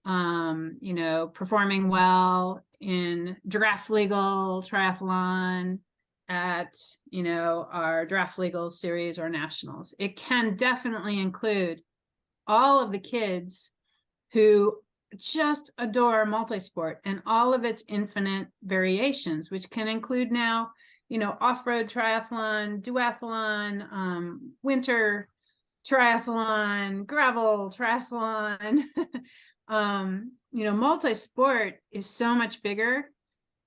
performing well in draft legal triathlon at, our draft legal series or nationals. It can definitely include all of the kids who just adore multisport and all of its infinite variations, which can include now, off-road triathlon, duathlon, winter triathlon, gravel triathlon. Multisport is so much bigger.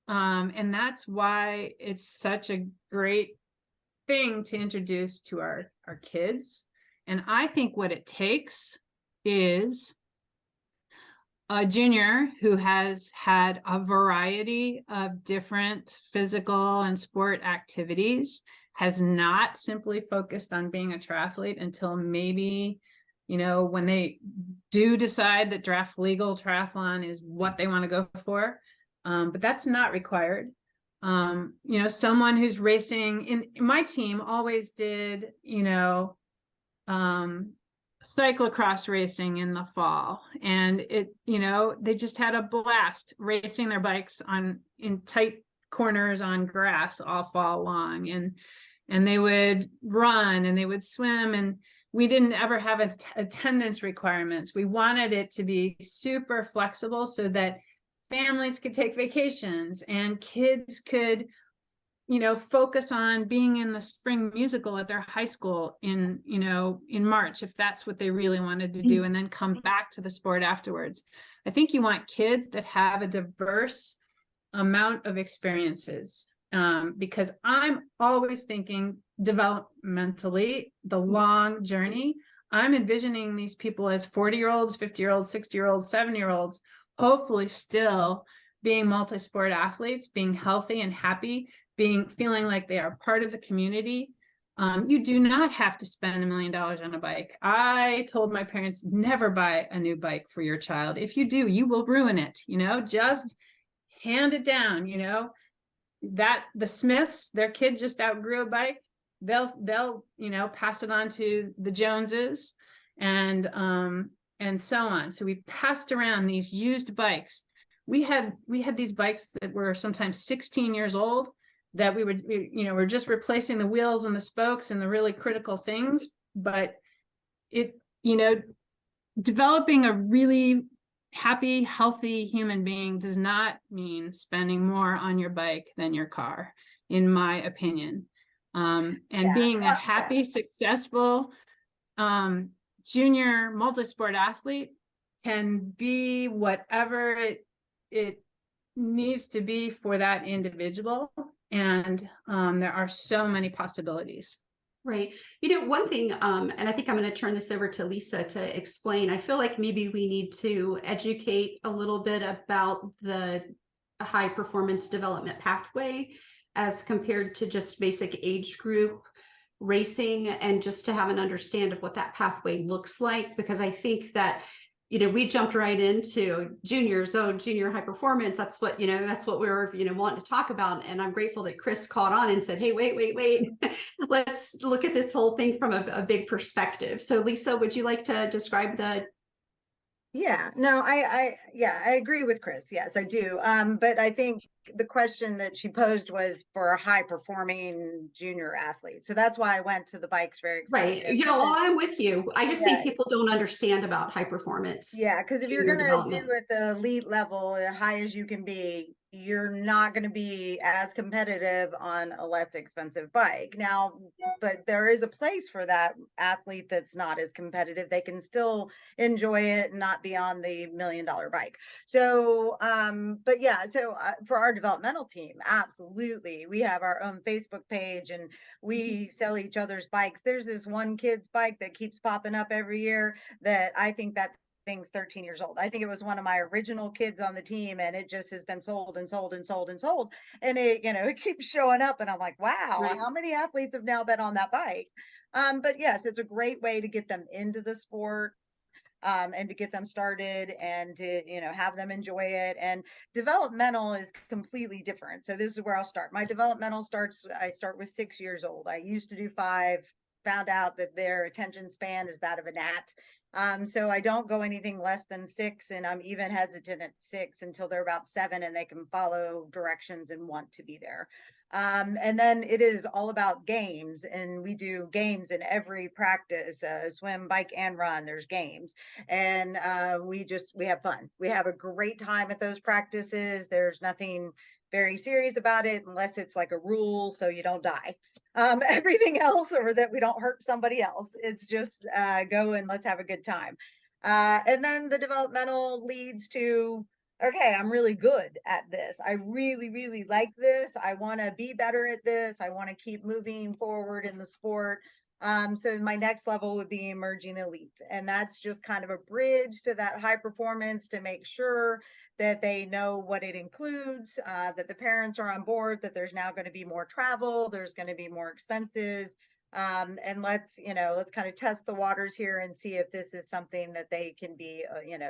And that's why it's such a great thing to introduce to our kids. And I think what it takes is a junior who has had a variety of different physical and sport activities, has not simply focused on being a triathlete until maybe, when they do decide that draft legal triathlon is what they want to go for. But that's not required. Someone who's racing in my team always did, cyclocross racing in the fall, and they just had a blast racing their bikes in tight corners on grass all fall long, and they would run and they would swim, and we didn't ever have attendance requirements. We wanted it to be super flexible so that families could take vacations and kids could focus on being in the spring musical at their high school in March, if that's what they really wanted to do, and then come back to the sport afterwards. I think you want kids that have a diverse amount of experiences, because I'm always thinking developmentally, the long journey. I'm envisioning these people as 40-year-olds, 50-year-olds, 60-year-olds, 70-year-olds, hopefully still being multi-sport athletes, being healthy and happy, feeling like they are part of the community. You do not have to spend $1 million on a bike. I told my parents, never buy a new bike for your child. If you do, you will ruin it. Just handed down, that the Smiths, their kid just outgrew a bike. They'll pass it on to the Joneses and so on. So we passed around these used bikes. We had these bikes that were sometimes 16 years old that we're just replacing the wheels and the spokes and the really critical things. But developing a really happy, healthy human being does not mean spending more on your bike than your car, in my opinion. Being a happy, successful junior multisport athlete can be whatever it needs to be for that individual. And there are so many possibilities. Right. One thing, and I think I'm going to turn this over to Lisa to explain. I feel like maybe we need to educate a little bit about the high performance development pathway as compared to just basic age group racing, and just to have an understand of what that pathway looks like, because I think that we jumped right into junior high performance. That's what we were wanting to talk about. And I'm grateful that Chris caught on and said, hey, wait, let's look at this whole thing from a big perspective. So Lisa, would you like to describe the Yeah, no, I agree with Chris. Yes, I do. But I think the question that she posed was for a high performing junior athlete. So that's why I went to the bikes very expensive. right. I'm with you. I just think people don't understand about high performance. Yeah, because if you're going to do at the elite level, as high as you can be, you're not going to be as competitive on a less expensive bike. Now, but there is a place for that athlete that's not as competitive. They can still enjoy it and not be on the $1 million bike. So, but yeah, so for our developmental team, absolutely. We have our own Facebook page and we sell each other's bikes. There's this one kid's bike that keeps popping up every year that I think that thing's 13 years old. I think it was one of my original kids on the team, and it just has been sold and sold and sold and sold. And it keeps showing up, and I'm like, wow, right. How many athletes have now been on that bike? But yes, it's a great way to get them into the sport. And to get them started and to have them enjoy it. And developmental is completely different. So this is where I'll start. My developmental I start with 6 years old. I used to do 5, found out that their attention span is that of a gnat. So I don't go anything less than 6, and I'm even hesitant at 6 until they're about 7 and they can follow directions and want to be there. And then it is all about games, and we do games in every practice, swim, bike, and run. There's games, and we have fun. We have a great time at those practices. There's nothing very serious about it unless it's like a rule so you don't die. Everything else, or that we don't hurt somebody else, it's just go and let's have a good time. And then the developmental leads to, okay, I'm really good at this. I really, really like this. I want to be better at this. I want to keep moving forward in the sport. So my next level would be emerging elite. And that's just kind of a bridge to that high performance to make sure that they know what it includes, that the parents are on board, that there's now going to be more travel, there's going to be more expenses. And let's kind of test the waters here and see if this is something that they can be,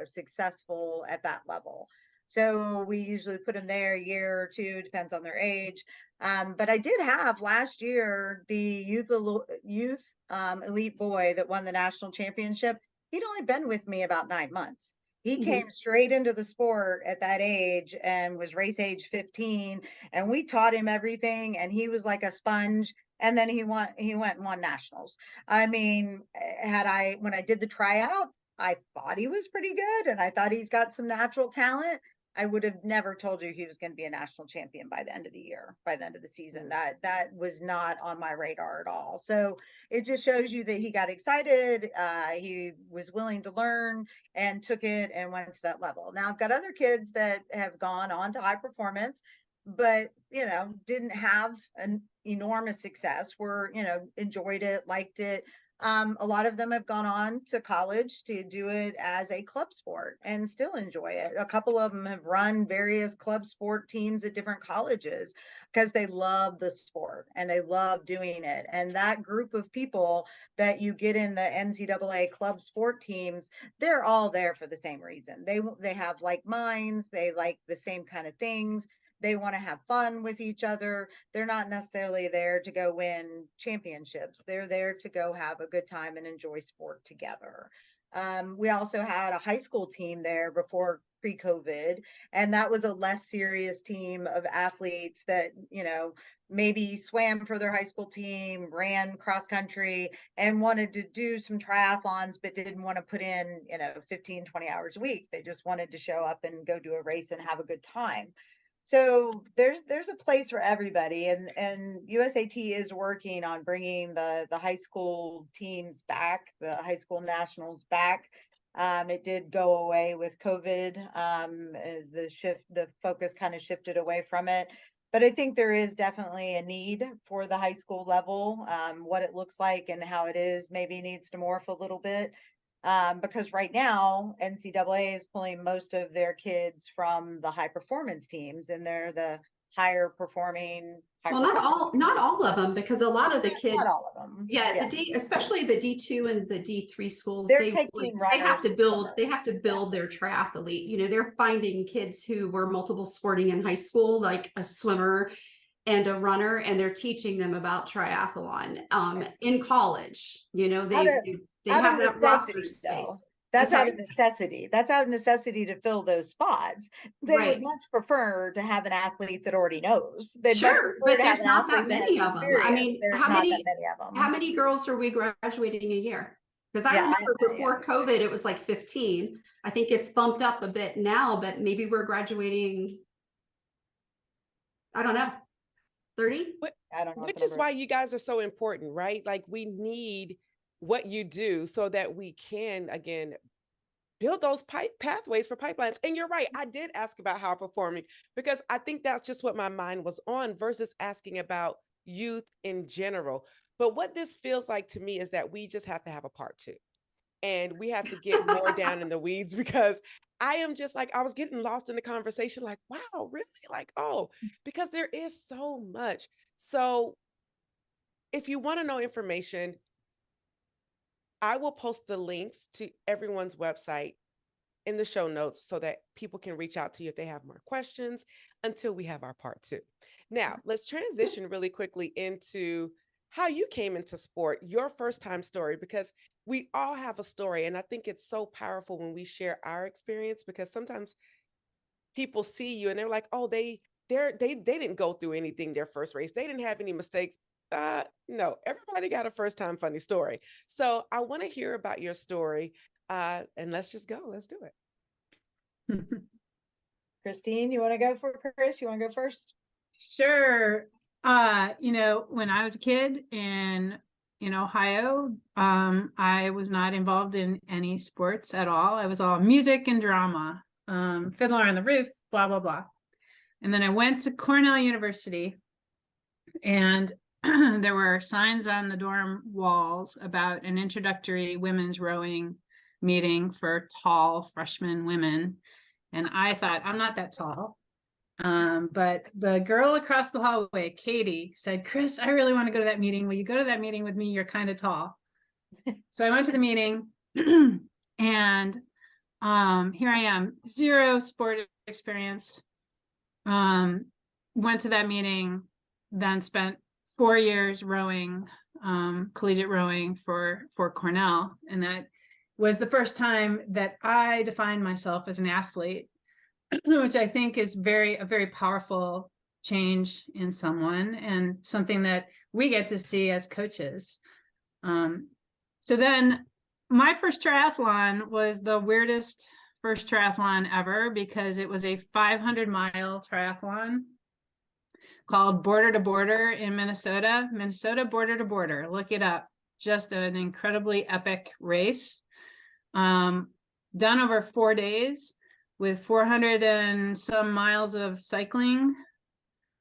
successful at that level. So we usually put them there a year or two, depends on their age. But I did have last year the youth elite boy that won the national championship. He'd only been with me about 9 months. He came straight into the sport at that age and was race age 15, and we taught him everything, and he was like a sponge. And then he went and won nationals. I mean, when I did the tryout, I thought he was pretty good, and I thought he's got some natural talent. I would have never told you he was going to be a national champion by the end of the year, by the end of the season. That was not on my radar at all. So it just shows you that he got excited. He was willing to learn and took it and went to that level. Now I've got other kids that have gone on to high performance, but didn't have an enormous success. Enjoyed it, liked it. A lot of them have gone on to college to do it as a club sport and still enjoy it. A couple of them have run various club sport teams at different colleges because they love the sport and they love doing it. And that group of people that you get in the NCAA club sport teams, they're all there for the same reason. They have like minds, they like the same kind of things. They want to have fun with each other. They're not necessarily there to go win championships. They're there to go have a good time and enjoy sport together. We also had a high school team there before pre-COVID, and that was a less serious team of athletes that, maybe swam for their high school team, ran cross country, and wanted to do some triathlons, but didn't want to put in, 15, 20 hours a week. They just wanted to show up and go do a race and have a good time. So there's a place for everybody, and USAT is working on bringing the high school teams back, the high school nationals back. It did go away with COVID. The focus kind of shifted away from it, but I think there is definitely a need for the high school level. What it looks like and how it is maybe needs to morph a little bit. Because right now NCAA is pulling most of their kids from the high performance teams, and they're the higher performing. Well, not all of them, because a lot of the kids, not all of them. Yeah. Especially the D2 and the D3 schools, They're they taking have to build runners. their triathlete. They're finding kids who were multiple sporting in high school, like a swimmer and a runner, and they're teaching them about triathlon in college. They have that roster space. That's out of necessity. That's out of necessity to fill those spots. They would much prefer to have an athlete that already knows. Sure, but there's not that many of them. I mean, how many girls are we graduating a year? Because I remember before COVID, it was like 15. I think it's bumped up a bit now, but maybe we're graduating, I don't know, 30? I don't know. Which is why you guys are so important, right? Like, we need what you do so that we can, again, build those pathways for pipelines. And you're right, I did ask about how performing, because I think that's just what my mind was on versus asking about youth in general. But what this feels like to me is that we just have to have a part 2. And we have to get more down in the weeds, because I am just like, I was getting lost in the conversation, like, wow, really? Like, oh, because there is so much. So if you want to know information, I will post the links to everyone's website in the show notes so that people can reach out to you if they have more questions until we have our part 2. Now, let's transition really quickly into how you came into sport, your first time story, because we all have a story. And I think it's so powerful when we share our experience, because sometimes people see you and they're like, oh, they didn't go through anything their first race. They didn't have any mistakes. No, everybody got a first time funny story. So I want to hear about your story, and let's just go. Let's do it. Christine, you want to go for Chris? You want to go first? Sure. When I was a kid in Ohio, I was not involved in any sports at all. I was all music and drama, Fiddler on the Roof, blah, blah, blah. And then I went to Cornell University, and there were signs on the dorm walls about an introductory women's rowing meeting for tall freshman women. And I thought, I'm not that tall. But the girl across the hallway, Katie, said, Chris, I really want to go to that meeting. Will you go to that meeting with me? You're kind of tall. So I went to the meeting and here I am, 0 sport experience. Went to that meeting, then spent 4 years rowing, collegiate rowing for Cornell. And that was the first time that I defined myself as an athlete, which I think is a very powerful change in someone, and something that we get to see as coaches. So then my first triathlon was the weirdest first triathlon ever, because it was a 500-mile triathlon called Border to Border in Minnesota Border to Border. Look it up. Just an incredibly epic race, done over 4 days with 400 and some miles of cycling.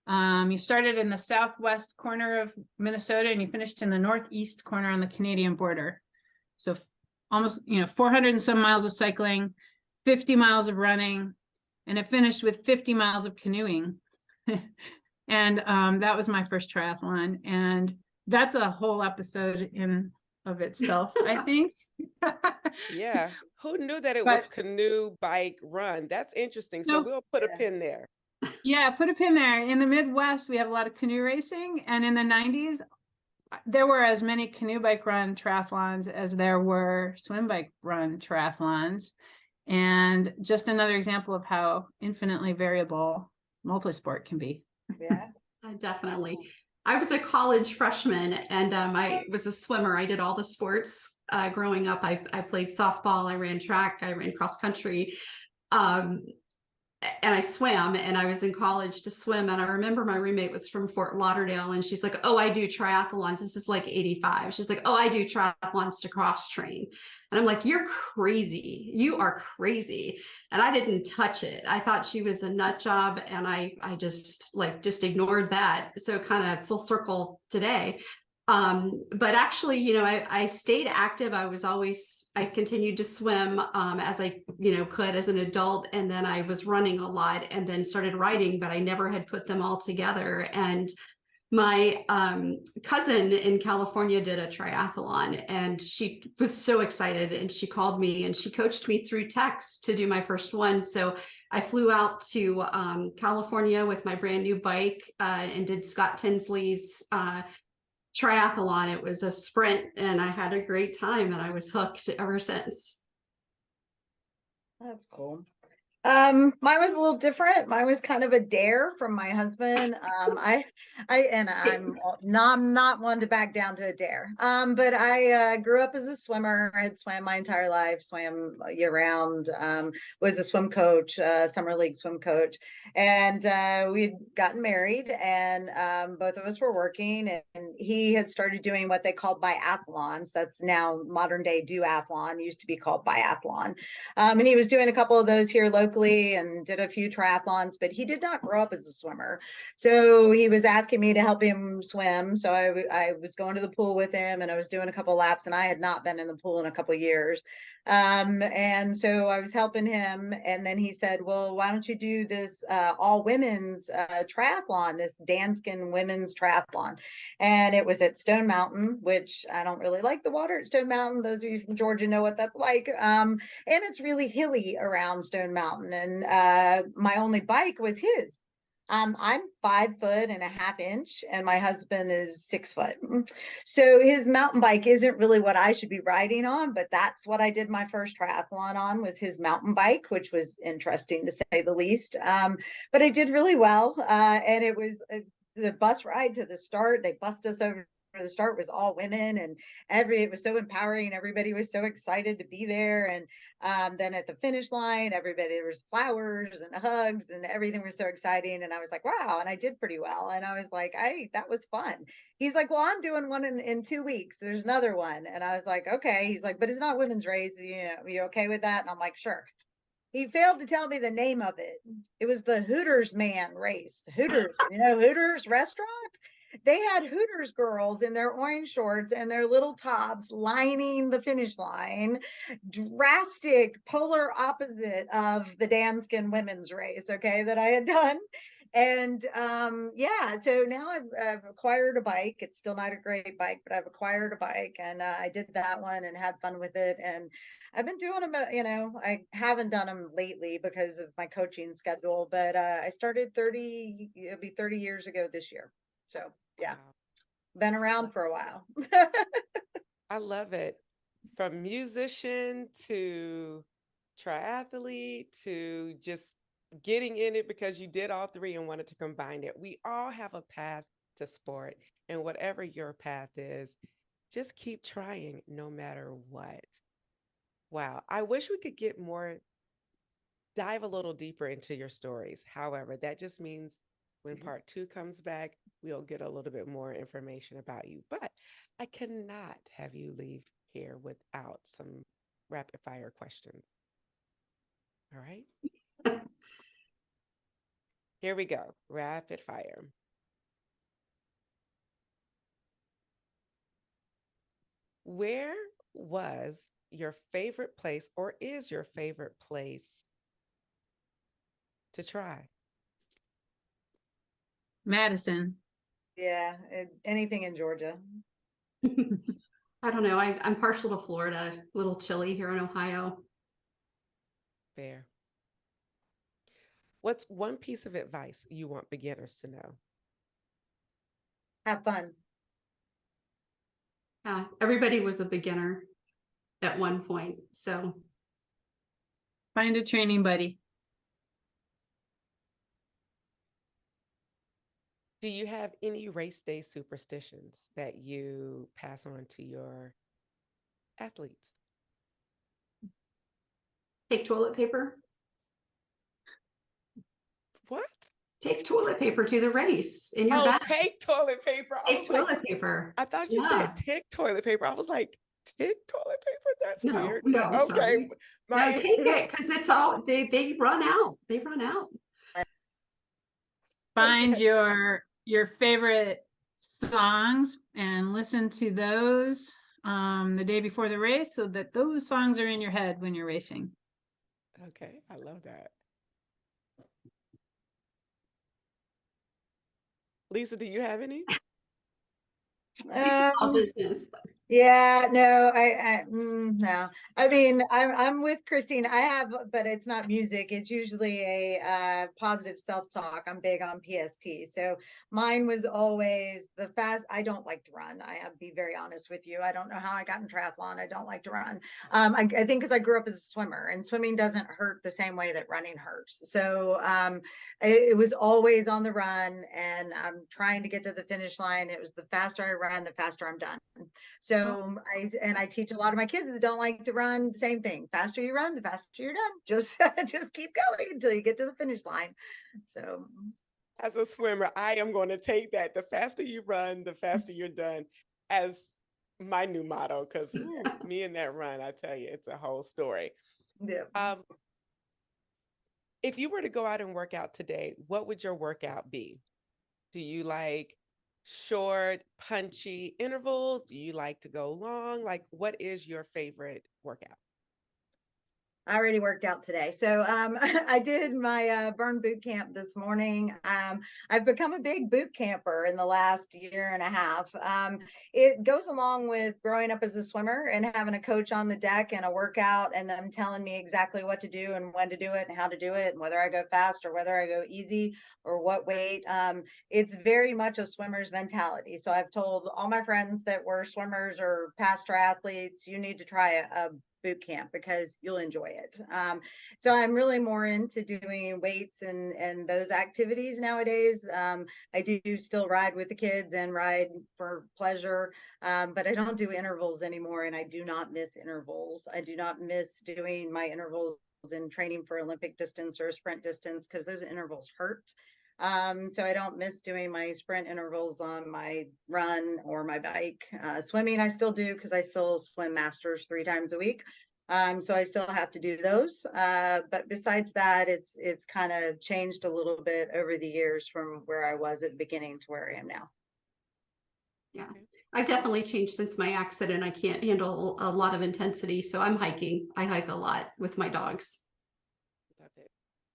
You started in the southwest corner of Minnesota and you finished in the northeast corner on the Canadian border. So almost, 400 and some miles of cycling, 50 miles of running, and it finished with 50 miles of canoeing. And that was my first triathlon. And that's a whole episode in of itself, I think. Yeah. Who knew that it was But canoe, bike, run? That's interesting. So no, we'll put a pin there. yeah, put a pin there. In the Midwest, we have a lot of canoe racing. And in the 90s, there were as many canoe bike run triathlons as there were swim bike run triathlons. And just another example of how infinitely variable multisport can be. Yeah. Definitely. I was a college freshman and I was a swimmer. I did all the sports growing up. I played softball, I ran track, I ran cross country. And I swam, and I was in college to swim. And I remember my roommate was from Fort Lauderdale, and she's like, "Oh, I do triathlons." This is like 85. She's like, "Oh, I do triathlons to cross train." And I'm like, "You're crazy. You are crazy." And I didn't touch it. I thought she was a nut job. And I just ignored that. So kind of full circle today. But actually, I stayed active. I continued to swim as I, could as an adult. And then I was running a lot and then started writing, but I never had put them all together. And my cousin in California did a triathlon and she was so excited and she called me and she coached me through text to do my first one. So I flew out to California with my brand new bike and did Scott Tinsley's triathlon. It was a sprint and I had a great time and I was hooked ever since. That's cool. Mine was a little different. Mine was kind of a dare from my husband. I'm not one to back down to a dare. But I grew up as a swimmer. I had swam my entire life, swam year round, was a swim coach, summer league swim coach. And we'd gotten married and both of us were working and he had started doing what they called biathlons. That's now modern day duathlon, used to be called biathlon. And he was doing a couple of those here locally and did a few triathlons, but he did not grow up as a swimmer. So he was asking me to help him swim. So I was going to the pool with him and I was doing a couple laps and I had not been in the pool in a couple of years. And so I was helping him. And then he said, well, why don't you do this all women's triathlon, this Danskin women's triathlon? And it was at Stone Mountain, which I don't really like the water at Stone Mountain. Those of you from Georgia know what that's like. And it's really hilly around Stone Mountain. And my only bike was his. I'm 5'1.5" and my husband is 6 foot. So his mountain bike isn't really what I should be riding on, but that's what I did my first triathlon on was his mountain bike, which was interesting to say the least. But I did really well. And it was the bus ride to the start. They bussed us over. The start was all women and it was so empowering and everybody was so excited to be there. And then at the finish line, there was flowers and hugs and everything was so exciting. And I was like, wow. And I did pretty well. And I was like, that was fun. He's like, well, I'm doing one in 2 weeks. There's another one. And I was like, okay. He's like, but it's not women's race. You okay with that? And I'm like, sure. He failed to tell me the name of it. It was the Hooters Man race. Hooters, Hooters restaurant? They had Hooters girls in their orange shorts and their little tops lining the finish line. Drastic polar opposite of the Danskin women's race, okay, that I had done. And so now I've acquired a bike. It's still not a great bike, but I've acquired a bike and I did that one and had fun with it. And I've been doing them, I haven't done them lately because of my coaching schedule, but I started it'll be 30 years ago this year. So yeah, been around for a while. I love it. From musician to triathlete to just getting in it because you did all three and wanted to combine it. We all have a path to sport, and whatever your path is, just keep trying no matter what. Wow. I wish we could dive a little deeper into your stories. However, that just means when part 2 comes back, we'll get a little bit more information about you. But I cannot have you leave here without some rapid fire questions. All right. Here we go. Rapid fire. Where was your favorite place or is your favorite place to try? Madison. Yeah, anything in Georgia. I don't know. I'm partial to Florida. A little chilly here in Ohio. Fair. What's one piece of advice you want beginners to know? Have fun. Everybody was a beginner at one point. So Find a training buddy. Do you have any race day superstitions that you pass on to your athletes? take toilet paper. What? Take toilet paper to the race in your Oh, bag. take toilet paper. I Take was like, toilet paper. I thought you Yeah. said tick toilet paper. I was like, tick toilet paper? That's No, weird. no, Okay. sorry. My No, take ears. it because it's all they run out. They run out. Find Okay. your favorite songs and listen to those the day before the race so that those songs are in your head when you're racing. Okay, I love that. Lisa, do you have any? It's all business. Yeah, no, no. I mean, I'm with Christine. I have, but it's not music. It's usually a positive self-talk. I'm big on PST. So mine was always the fast. I don't like to run. I have to be very honest with you. I don't know how I got in triathlon. I don't like to run. I think because I grew up as a swimmer, and swimming doesn't hurt the same way that running hurts. So it was always on the run, and I'm trying to get to the finish line. It was the faster I run, the faster I'm done. So I teach a lot of my kids that don't like to run. Same thing. Faster you run, the faster you're done. Just keep going until you get to the finish line. So As a swimmer, I am going to take that. The faster you run, the faster you're done as my new motto. Because me and that run, I tell you, it's a whole story. yeah. If you were to go out and work out today, what would your workout be? Do you like short, punchy intervals? Do you like to go long? Like, what is your favorite workout? I already worked out today. So I did my burn boot camp this morning. I've become a big boot camper in the last year and a half. It goes along with growing up as a swimmer and having a coach on the deck and a workout and them telling me exactly what to do and when to do it and how to do it and whether I go fast or whether I go easy or what weight. It's very much a swimmer's mentality. So I've told all my friends that were swimmers or past triathletes, you need to try a boot camp because you'll enjoy it. So I'm really more into doing weights and those activities nowadays. I do still ride with the kids and ride for pleasure, but I don't do intervals anymore, and I do not miss intervals. I do not miss doing my intervals in training for Olympic distance or sprint distance because those intervals hurt. So I don't miss doing my sprint intervals on my run or my bike. Swimming I still do because I still swim masters 3 times a week. So I still have to do those. But besides that, it's kind of changed a little bit over the years from where I was at the beginning to where I am now. Yeah, I've definitely changed since my accident. I can't handle a lot of intensity, so I'm hiking. I hike a lot with my dogs. Love it.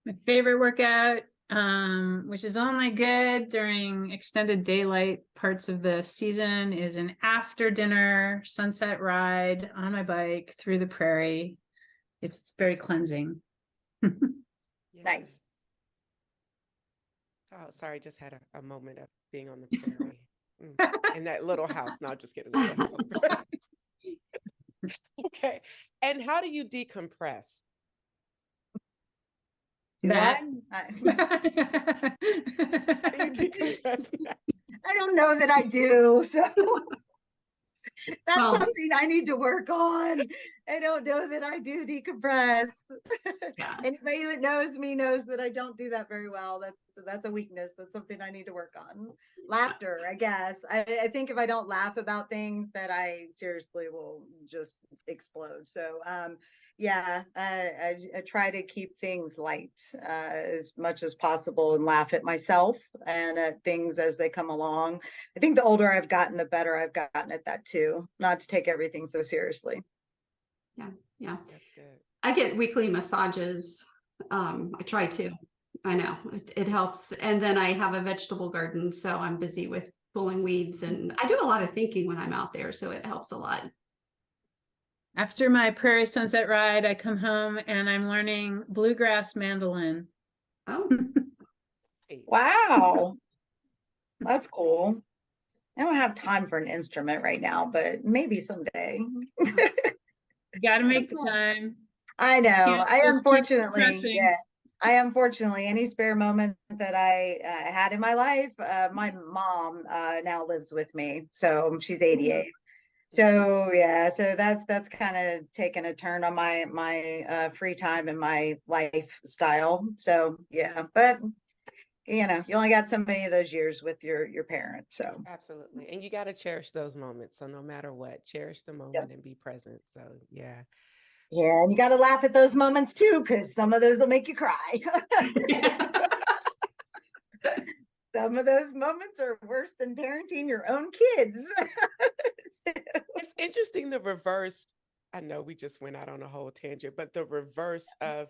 My favorite workout, which is only good during extended daylight parts of the season, is an after dinner sunset ride on my bike through the prairie. It's very cleansing. Nice. Oh, sorry, just had a moment of being on the prairie. In that little house. No, just kidding. Little house on the prairie. Okay. And how do you decompress? Do That. I? How do you decompress? I don't know that I do. So that's Well- something I need to work on. I don't know that I do decompress. Yeah. Anybody that knows me knows that I don't do that very well. That's a weakness. That's something I need to work on. Laughter, I guess. I think if I don't laugh about things, that I seriously will just explode. So Yeah, I try to keep things light as much as possible and laugh at myself and at things as they come along. I think the older I've gotten, the better I've gotten at that too, not to take everything so seriously. Yeah, yeah. That's good. I get weekly massages. I try to. I know it helps. And then I have a vegetable garden, so I'm busy with pulling weeds, and I do a lot of thinking when I'm out there, so it helps a lot. After my prairie sunset ride, I come home and I'm learning bluegrass mandolin. Oh, Wow, that's cool. I don't have time for an instrument right now, but maybe someday. Got to make the time. I know. Can't I just keep unfortunately, pressing. yeah. I unfortunately, any spare moment that I had in my life, my mom now lives with me, so she's 88. So yeah, so that's kind of taken a turn on my free time and my lifestyle. So yeah, but you know, you only got so many of those years with your parents. So Absolutely. And you got to cherish those moments. So no matter what, cherish the moment yep. and be present. So yeah. Yeah, and you got to laugh at those moments too, because some of those will make you cry. Some of those moments are worse than parenting your own kids. It's interesting the reverse. I know we just went out on a whole tangent, but the reverse of,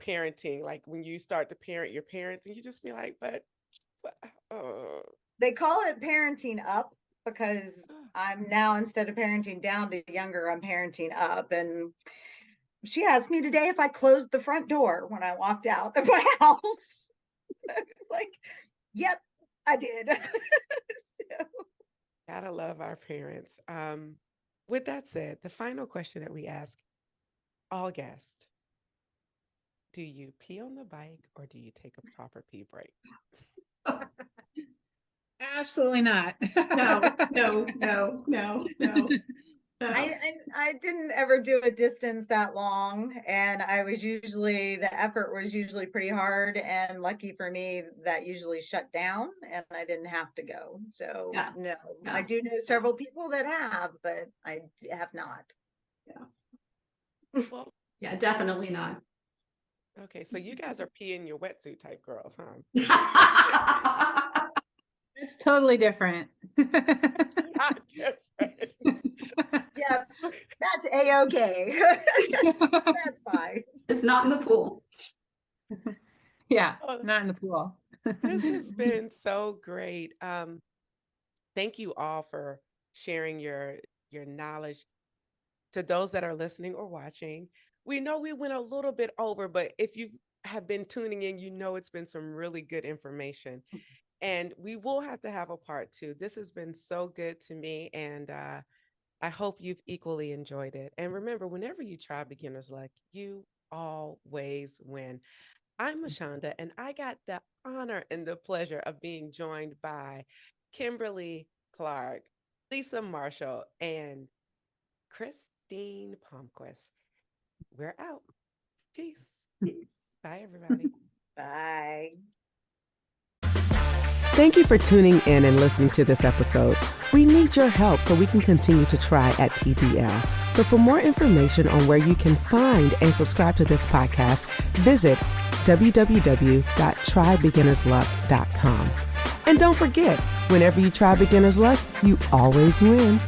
parenting, like when you start to parent your parents and you just be like, but They call it parenting up because I'm now, instead of parenting down to younger, I'm parenting up. And she asked me today if I closed the front door when I walked out of my house. I was like, yep, I did. So. Gotta love our parents. With that said, the final question that we ask all guests: do you pee on the bike or do you take a proper pee break? Absolutely not. No. I didn't ever do a distance that long, and the effort was usually pretty hard, and lucky for me that usually shut down and I didn't have to go. So Yeah. no, Yeah. I do know several people that have, but I have not. Yeah. Well, Yeah, definitely not. okay, so you guys are pee in your wetsuit type girls, huh? It's totally different. It's not different. Yeah, that's A-okay. That's fine. It's not in the pool. Yeah, Oh, not in the pool. this has been so great. Thank you all for sharing your knowledge. To those that are listening or watching, we know we went a little bit over, but if you have been tuning in, you know it's been some really good information. And we will have to have a part 2. This has been so good to me, and I hope you've equally enjoyed it. And remember, whenever you try beginner's luck, you always win. I'm Mashonda, and I got the honor and the pleasure of being joined by Kimberly Clark, Lisa Marshall, and Christine Palmquist. We're out. Peace. Bye, everybody. Bye. Thank you for tuning in and listening to this episode. We need your help so we can continue to try at TBL. So for more information on where you can find and subscribe to this podcast, visit www.trybeginnersluck.com. And don't forget, whenever you try beginner's luck, you always win.